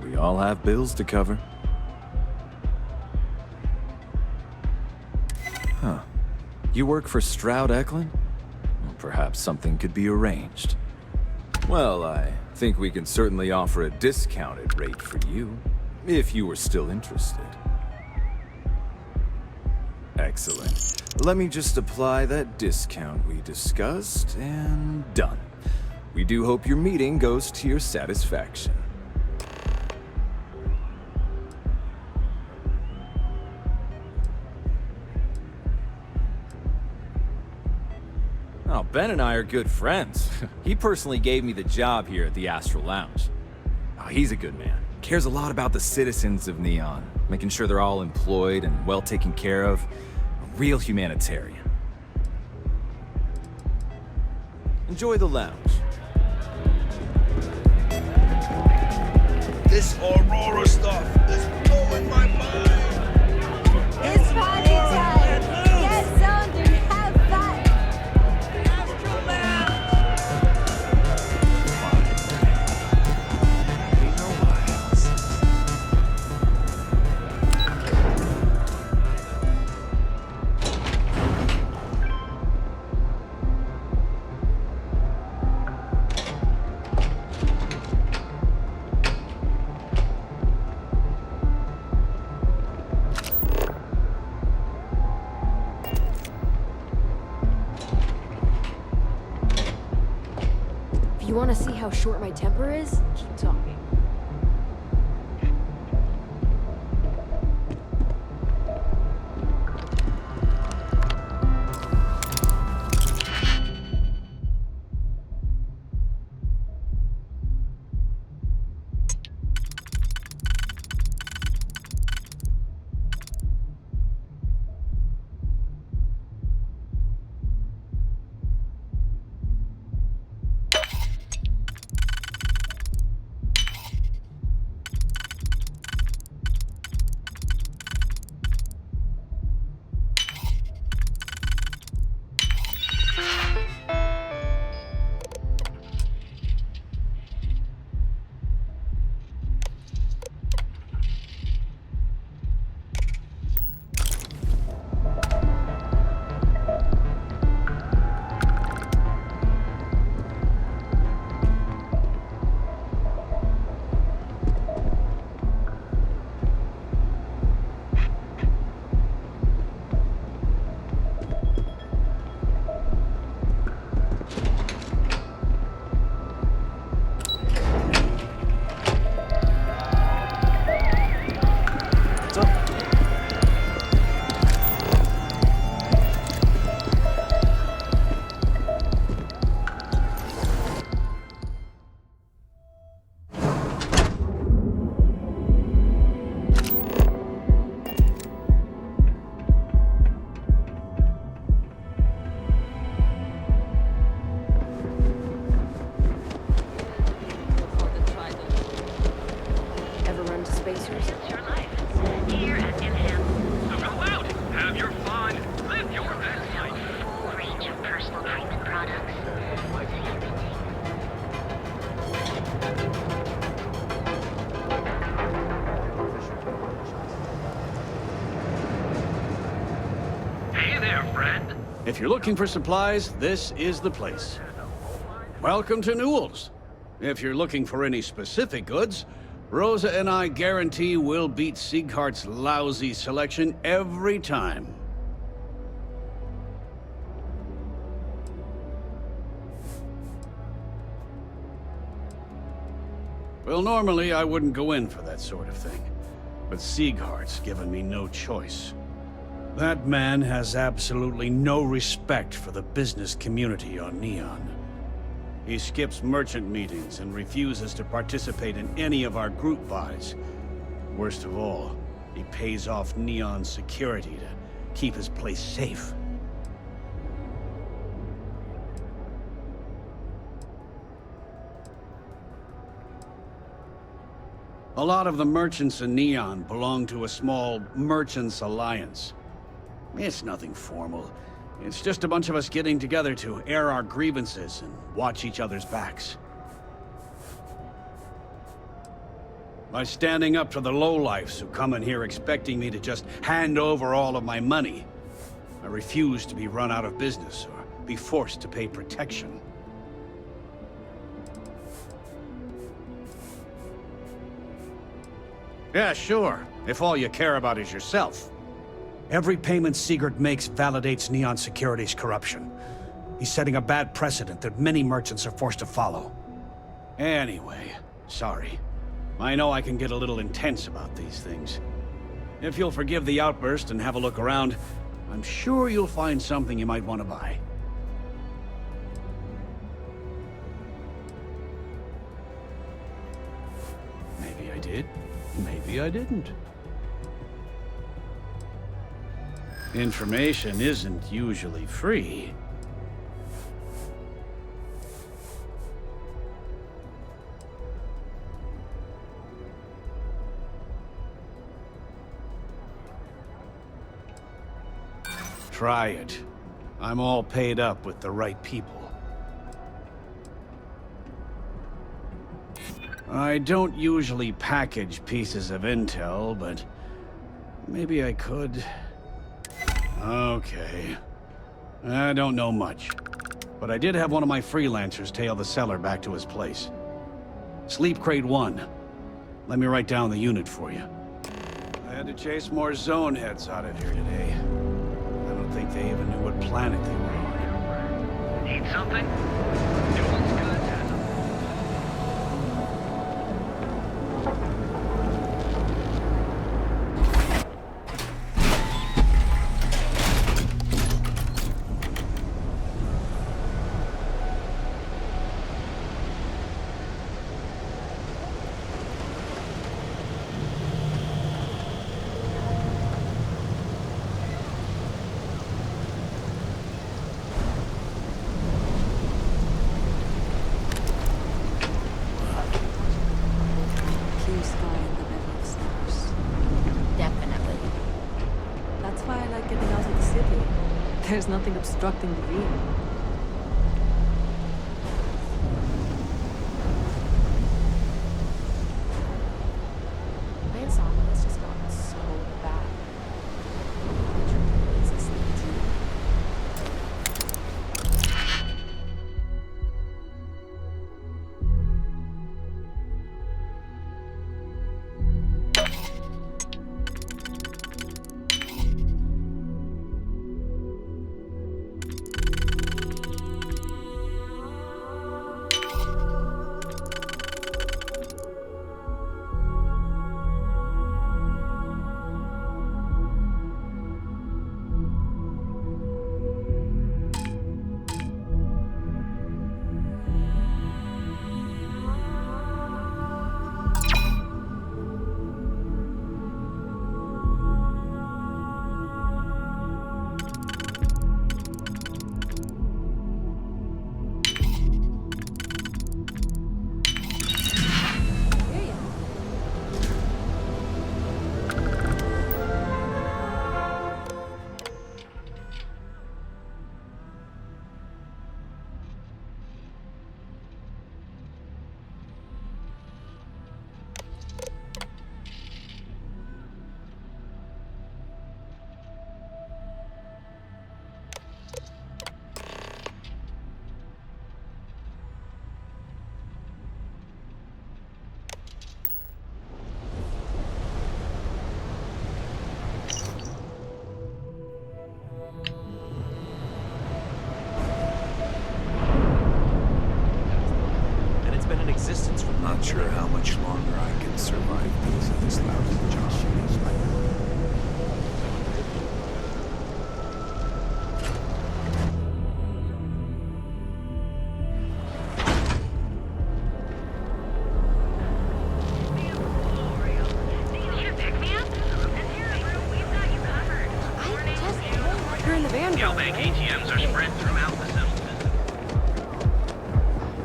We all have bills to cover. Huh. You work for Stroud Eklund? Well, perhaps something could be arranged. Well, I think we can certainly offer a discounted rate for you, if you were still interested. Excellent. Let me just apply that discount we discussed, and done. We do hope your meeting goes to your satisfaction. Oh, Ben and I are good friends. He personally gave me the job here at the Astral Lounge. Oh, he's a good man. Cares a lot about the citizens of Neon, making sure they're all employed and well taken care of. A real humanitarian. Enjoy the lounge. This Aurora stuff is blowing my mind. It's party time! Get zoned and have fun! You want to see how short my temper is? Keep talking. If you're looking for supplies, this is the place. Welcome to Newell's. If you're looking for any specific goods, Rosa and I guarantee we'll beat Sieghart's lousy selection every time. Well, normally I wouldn't go in for that sort of thing, but Sieghart's given me no choice. That man has absolutely no respect for the business community on Neon. He skips merchant meetings and refuses to participate in any of our group buys. Worst of all, he pays off Neon security to keep his place safe. A lot of the merchants in Neon belong to a small merchants alliance. It's nothing formal. It's just a bunch of us getting together to air our grievances and watch each other's backs. By standing up to the lowlifes who come in here expecting me to just hand over all of my money, I refuse to be run out of business or be forced to pay protection. Yeah, sure, if all you care about is yourself. Every payment Siegert makes validates Neon Security's corruption. He's setting a bad precedent that many merchants are forced to follow. Anyway, sorry. I know I can get a little intense about these things. If you'll forgive the outburst and have a look around, I'm sure you'll find something you might want to buy. Maybe I did. Maybe I didn't. Information isn't usually free. Try it. I'm all paid up with the right people. I don't usually package pieces of intel, but maybe I could. Okay. I don't know much, but I did have one of my freelancers tail the seller back to his place. Sleep Crate 1. Let me write down the unit for you. I had to chase more zone heads out of here today. I don't think they even knew what planet they were on. Need something? Doing good. There's nothing obstructing the view. My insomnia has just gotten so bad. existence for Not sure how much longer I can survive this lousy job. You're in the van. Bank ATMs are spread throughout the cell system.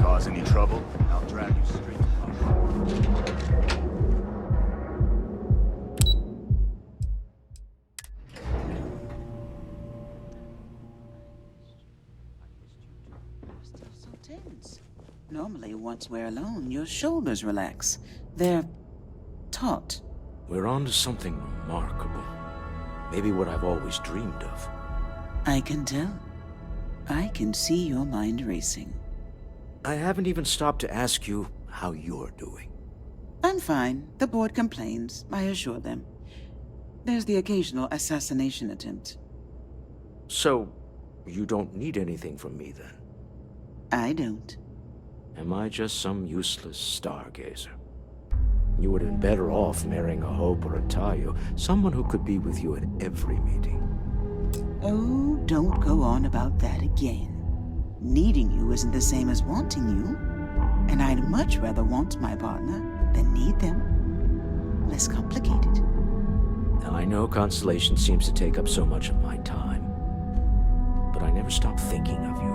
Cause any trouble? I'll drag you straight to So tense. Normally, once we're alone, your shoulders relax. They're taut. We're on to something remarkable. Maybe what I've always dreamed of. I can tell. I can see your mind racing. I haven't even stopped to ask you how you're doing. I'm fine. The board complains, I assure them. There's the occasional assassination attempt. So, you don't need anything from me then? I don't. Am I just some useless stargazer? You would have been better off marrying a Hope or a Tayo, someone who could be with you at every meeting. Oh, don't go on about that again. Needing you isn't the same as wanting you. And I'd much rather want my partner than need them. Less complicated. I know Constellation seems to take up so much of my time. But I never stop thinking of you.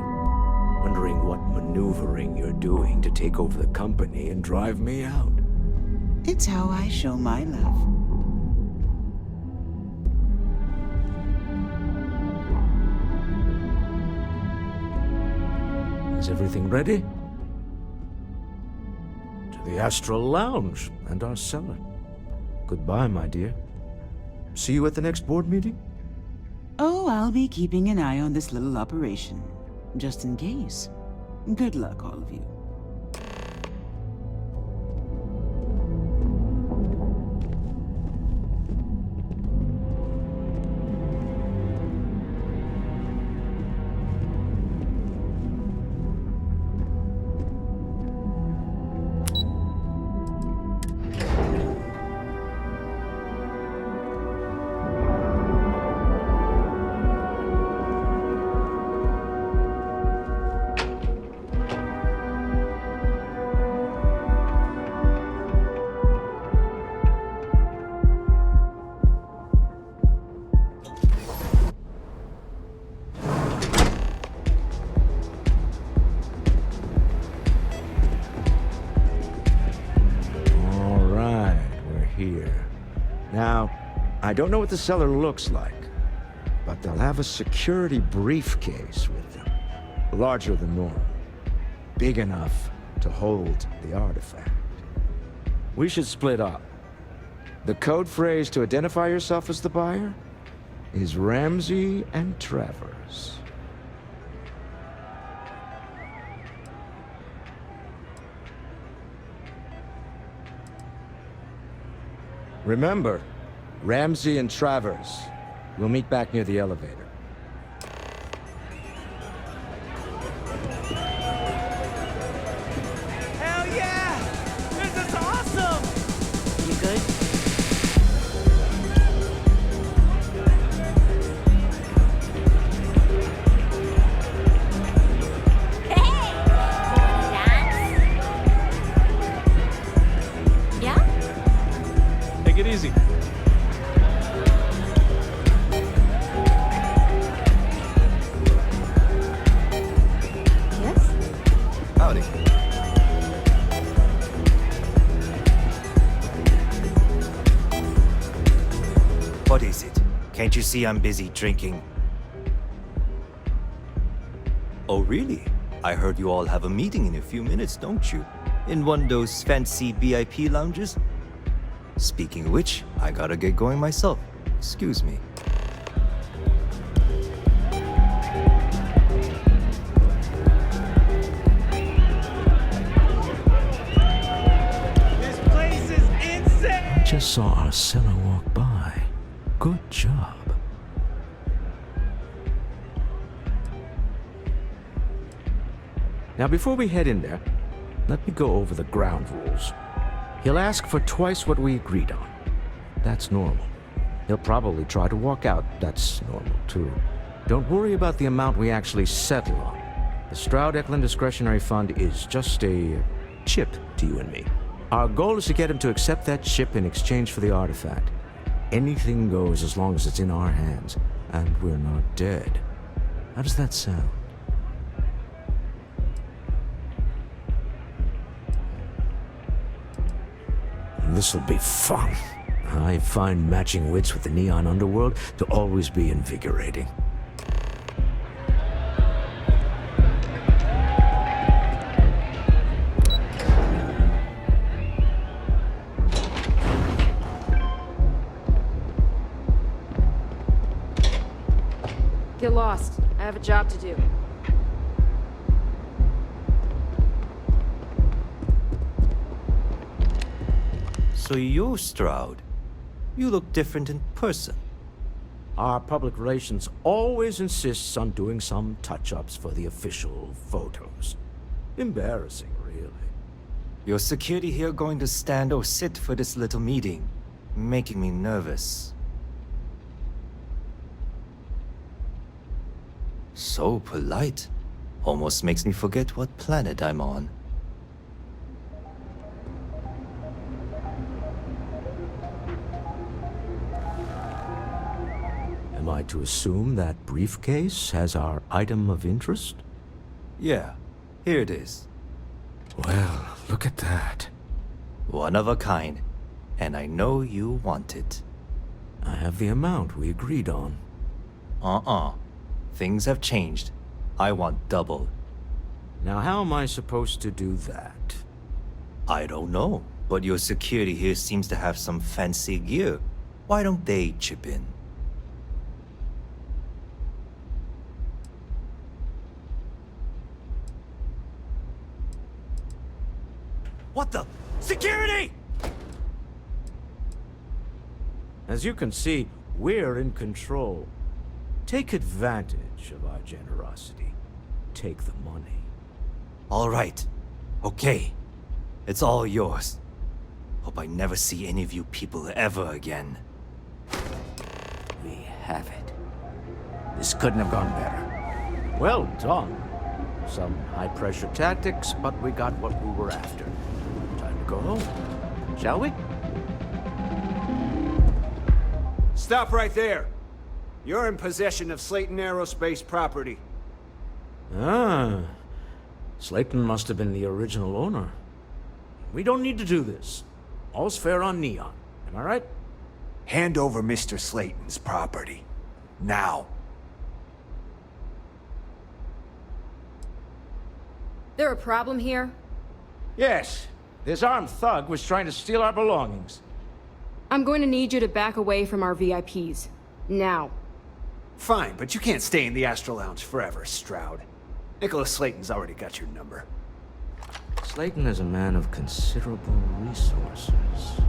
Wondering what maneuvering you're doing to take over the company and drive me out. It's how I show my love. Is everything ready? To the Astral Lounge and our cellar. Goodbye, my dear. See you at the next board meeting? Oh, I'll be keeping an eye on this little operation. Just in case. Good luck, all of you. I don't know what the cellar looks like, but they'll have a security briefcase with them. Larger than normal. Big enough to hold the artifact. We should split up. The code phrase to identify yourself as the buyer is Ramsey and Travers. Remember, Ramsey and Travers. We'll meet back near the elevator. Hell yeah! This is awesome! You good? Yeah? Take it easy. Howdy. What is it? Can't you see I'm busy drinking? Oh, really? I heard you all have a meeting in a few minutes, don't you? In one of those fancy VIP lounges? Speaking of which, I gotta get going myself. Excuse me. Just saw our cellar walk by. Good job. Now, before we head in there, Let me go over the ground rules. He'll ask for twice what we agreed on. That's normal. He'll probably try to walk out. That's normal, too. Don't worry about the amount we actually settle on. The Stroud-Eklund Discretionary Fund is just a chip to you and me. Our goal is to get him to accept that chip in exchange for the artifact. Anything goes as long as it's in our hands, and we're not dead. How does that sound? This'll be fun. I find matching wits with the neon underworld to always be invigorating. Get lost. I have a job to do. So you're Stroud. You look different in person. Our public relations always insists on doing some touch-ups for the official photos. Embarrassing, really. Your security here going to stand or sit for this little meeting, making me nervous. So polite. Almost makes me forget what planet I'm on. Am I to assume that briefcase has our item of interest? Yeah, here it is. Well, look at that. One of a kind, and I know you want it. I have the amount we agreed on. Things have changed. I want double. Now how am I supposed to do that? I don't know, but your security here seems to have some fancy gear. Why don't they chip in? What the? Security! As you can see, we're in control. Take advantage of our generosity. Take the money. All right. Okay. It's all yours. Hope I never see any of you people ever again. We have it. This couldn't have gone better. Well done. Some high-pressure tactics, but we got what we were after. Time to go home. Shall we? Stop right there. You're in possession of Slayton Aerospace property. Ah. Slayton must have been the original owner. We don't need to do this. All's fair on Neon. Am I right? Hand over Mr. Slayton's property. Now. There a problem here? Yes. This armed thug was trying to steal our belongings. I'm going to need you to back away from our VIPs. Now. Fine, but you can't stay in the Astro Lounge forever, Stroud. Nicholas Slayton's already got your number. Slayton is a man of considerable resources.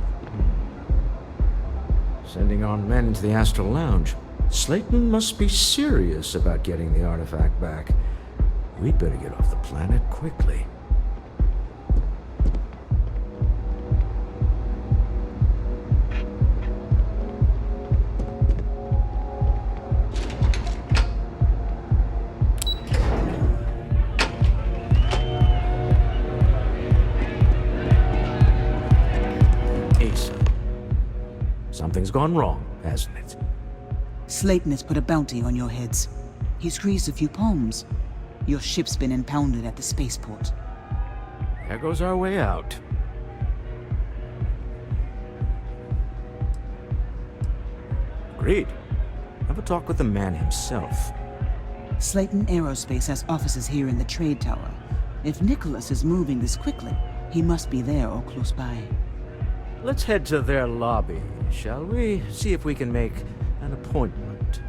Sending armed men into the Astro Lounge. Slayton must be serious about getting the artifact back. We'd better get off the planet quickly. Something's gone wrong, hasn't it? Slayton has put a bounty on your heads. He's greased a few palms. Your ship's been impounded at the spaceport. There goes our way out. Agreed. Have a talk with the man himself. Slayton Aerospace has offices here in the trade tower. If Nicholas is moving this quickly, he must be there or close by. Let's head to their lobby, shall we? See if we can make an appointment.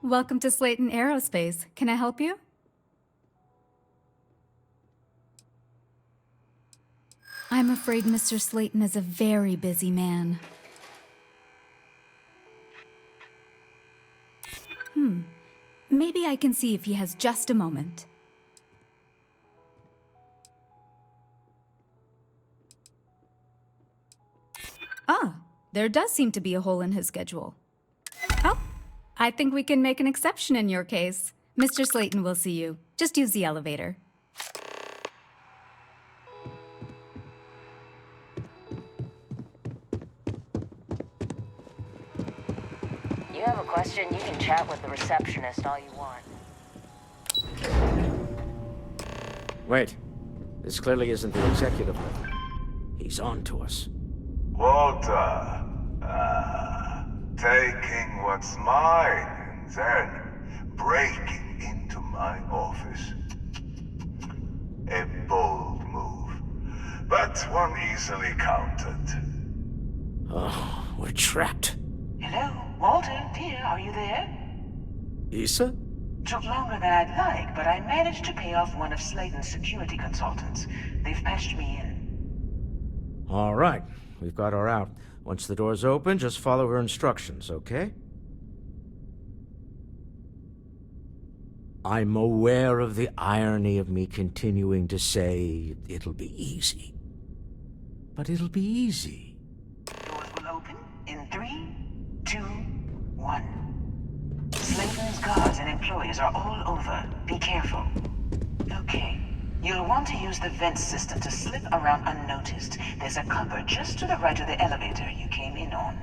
Welcome to Slayton Aerospace. Can I help you? I'm afraid Mr. Slayton is a very busy man. Maybe I can see if he has just a moment. Ah, there does seem to be a hole in his schedule. Oh, I think we can make an exception in your case. Mr. Slayton will see you. Just use the elevator. You have a question, you can chat with the receptionist all you want. Wait. This clearly isn't the executive level. He's on to us. Walter. Taking what's mine and then breaking into my office. A bold move, but one easily countered. Oh, we're trapped. Hello, Walter, dear, are you there? Issa? Took longer than I'd like, but I managed to pay off one of Slayton's security consultants. They've patched me in. All right, we've got her out. Once the door's open, just follow her instructions, okay? I'm aware of the irony of me continuing to say it'll be easy. But it'll be easy. Doors will open in 3, 2, 1. Slayton's guards and employees are all over. Be careful. Okay. You'll want to use the vent system to slip around unnoticed. There's a cupboard just to the right of the elevator you came in on.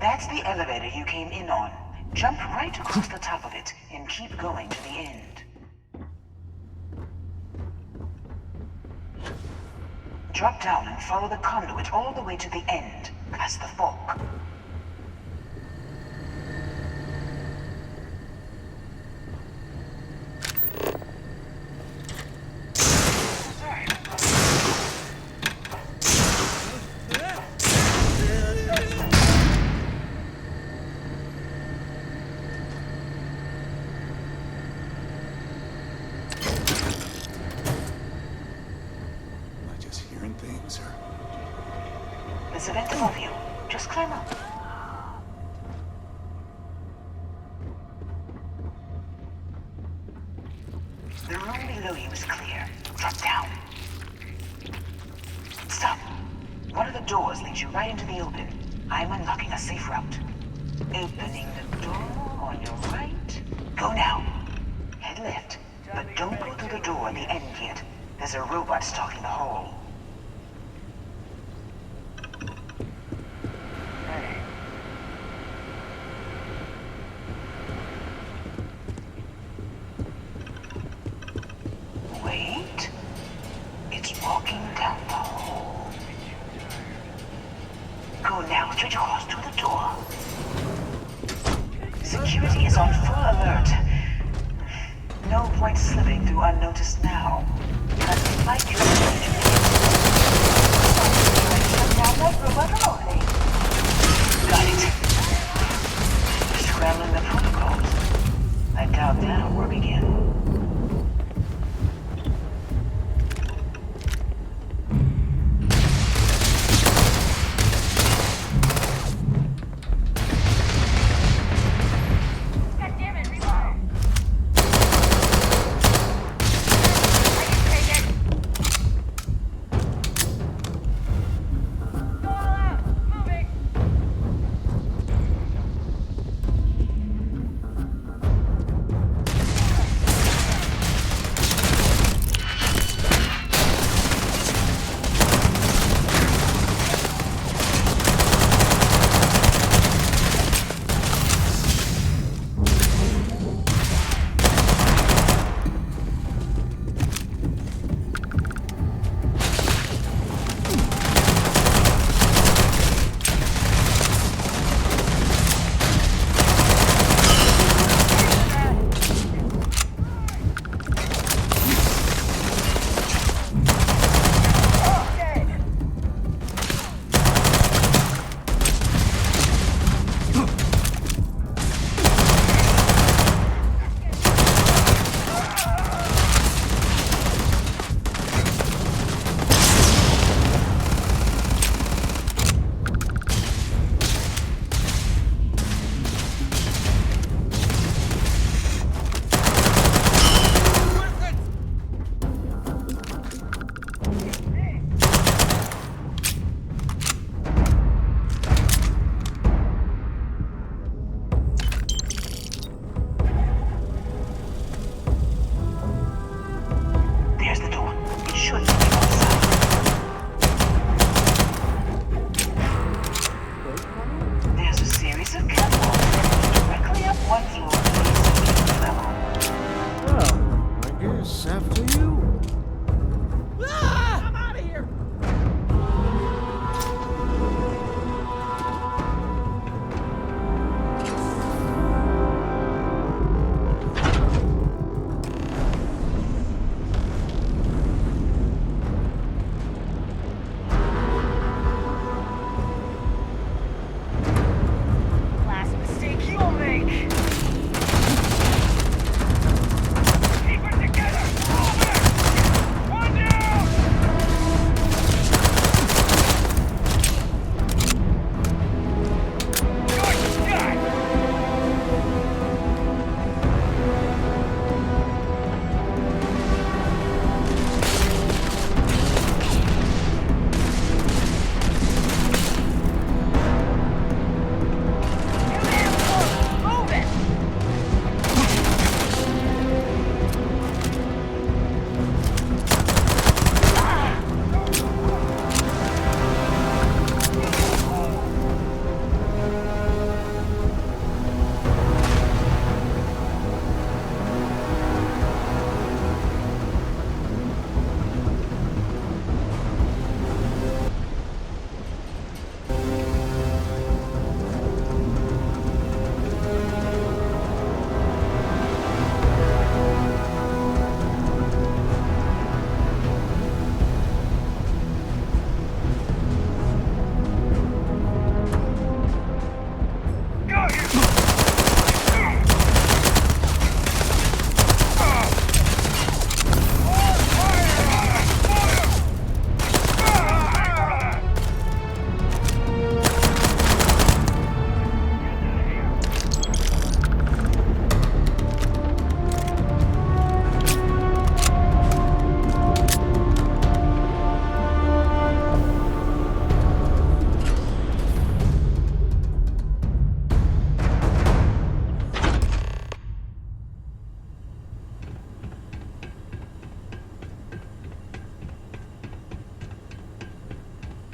That's the elevator you came in on. Jump right across the top of it and keep going to the end. Drop down and follow the conduit all the way to the end, past the fork. There's a vent above you. Just climb up. The room below you is clear. Drop down. Stop. One of the doors leads you right into the open. I'm unlocking a safe route. Opening the door on your right. Go now. Head left. But don't go through the door at the end yet. There's a robot stalking the hall. Wait. It's walking down the hall. Go now, straight across to the door. Security is on full alert. No point slipping through unnoticed now. I'd like you to shut down that robot remotely. Got it. Scrambling the protocols. I doubt that'll work again.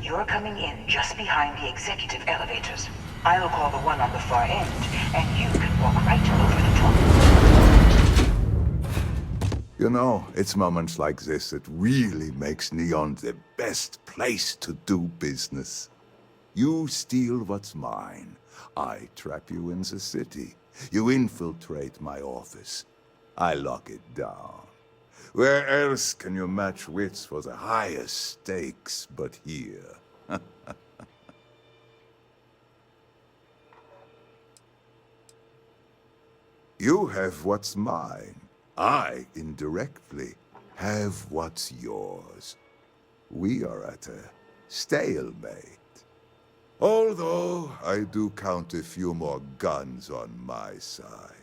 You're coming in just behind the executive elevators. I'll call the one on the far end, and you can walk right over the top. You know, it's moments like this that really makes Neon the best place to do business. You steal what's mine. I trap you in the city. You infiltrate my office. I lock it down. Where else can you match wits for the highest stakes but here? You have what's mine. I, indirectly, have what's yours. We are at a stalemate. Although, I do count a few more guns on my side.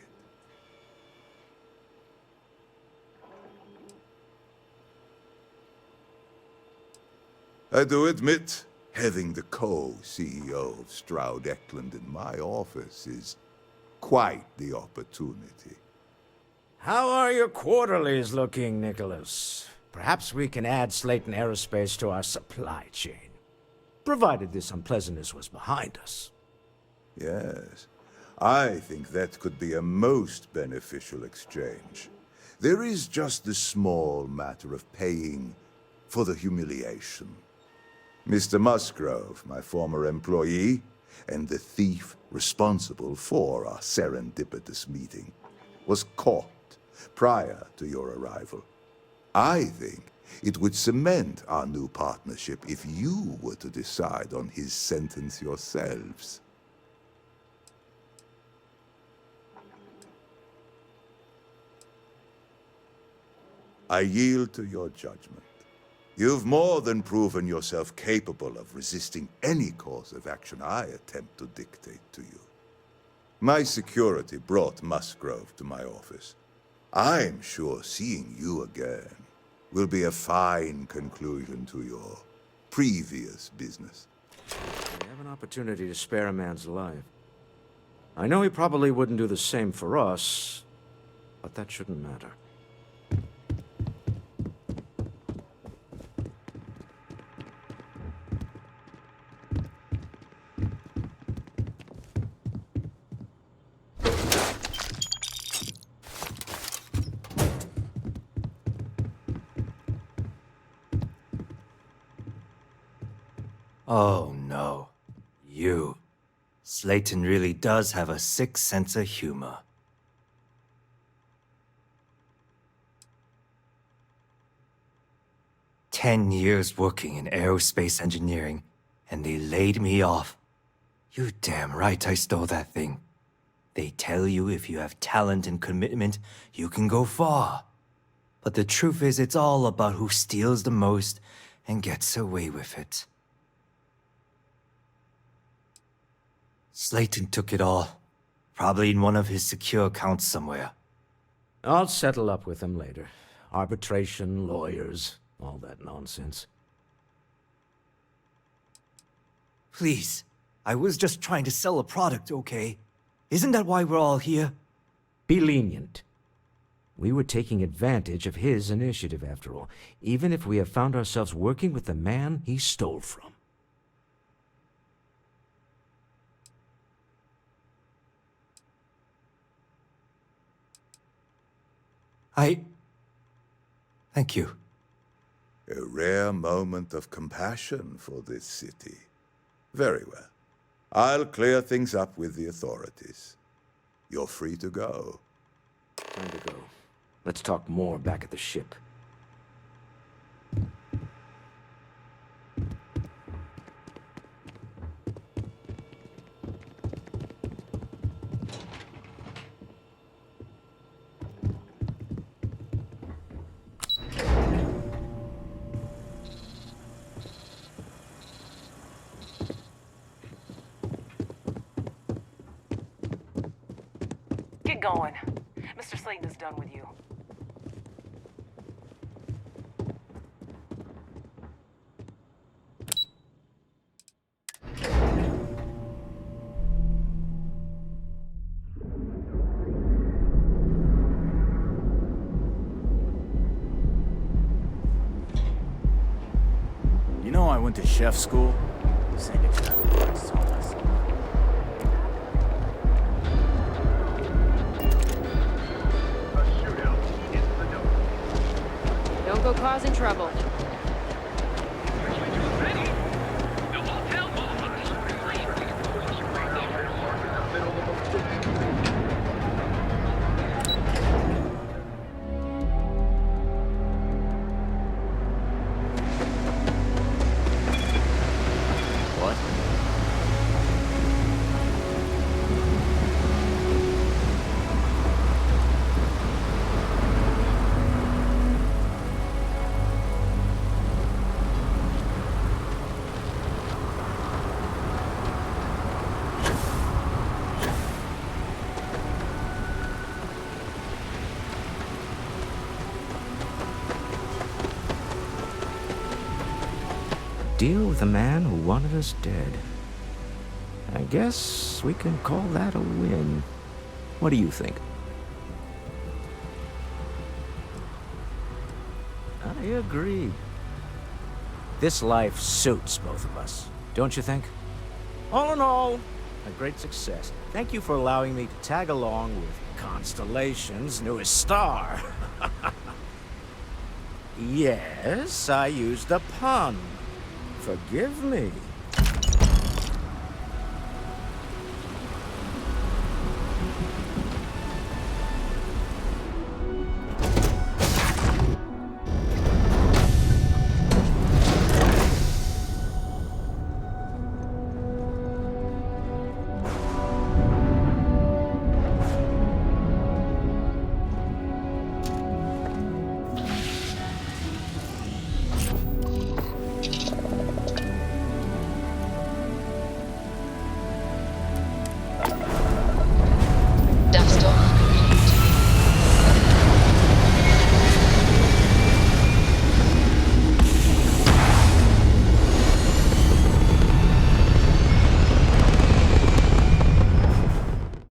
I do admit, having the co-CEO of Stroud Eklund in my office is quite the opportunity. How are your quarterlies looking, Nicholas? Perhaps we can add Slayton Aerospace to our supply chain, provided this unpleasantness was behind us. Yes, I think that could be a most beneficial exchange. There is just the small matter of paying for the humiliation. Mr. Musgrove, my former employee, and the thief responsible for our serendipitous meeting, was caught prior to your arrival. I think it would cement our new partnership if you were to decide on his sentence yourselves. I yield to your judgment. You've more than proven yourself capable of resisting any course of action I attempt to dictate to you. My security brought Musgrove to my office. I'm sure seeing you again will be a fine conclusion to your previous business. We have an opportunity to spare a man's life. I know he probably wouldn't do the same for us, but that shouldn't matter. Oh no. You. Slayton really does have a sick sense of humor. "10 years working in aerospace engineering, and they laid me off. You damn right I stole that thing. They tell you if you have talent and commitment, you can go far. But the truth is, it's all about who steals the most and gets away with it. Slayton took it all. Probably in one of his secure accounts somewhere. I'll settle up with him later. Arbitration, lawyers, all that nonsense. Please, I was just trying to sell a product, okay? Isn't that why we're all here? Be lenient. We were taking advantage of his initiative, after all, even if we have found ourselves working with the man he stole from. Thank you. A rare moment of compassion for this city. Very well. I'll clear things up with the authorities. You're free to go. Time to go. Let's talk more back at the ship. Get going. Mr. Slayton is done with you. You know I went to chef school? Send it to that Christ told us. Don't go causing trouble. Deal with a man who wanted us dead. I guess we can call that a win. What do you think? I agree. This life suits both of us, don't you think? All in all, a great success. Thank you for allowing me to tag along with Constellation's newest star. Yes, I used a pun. Forgive me.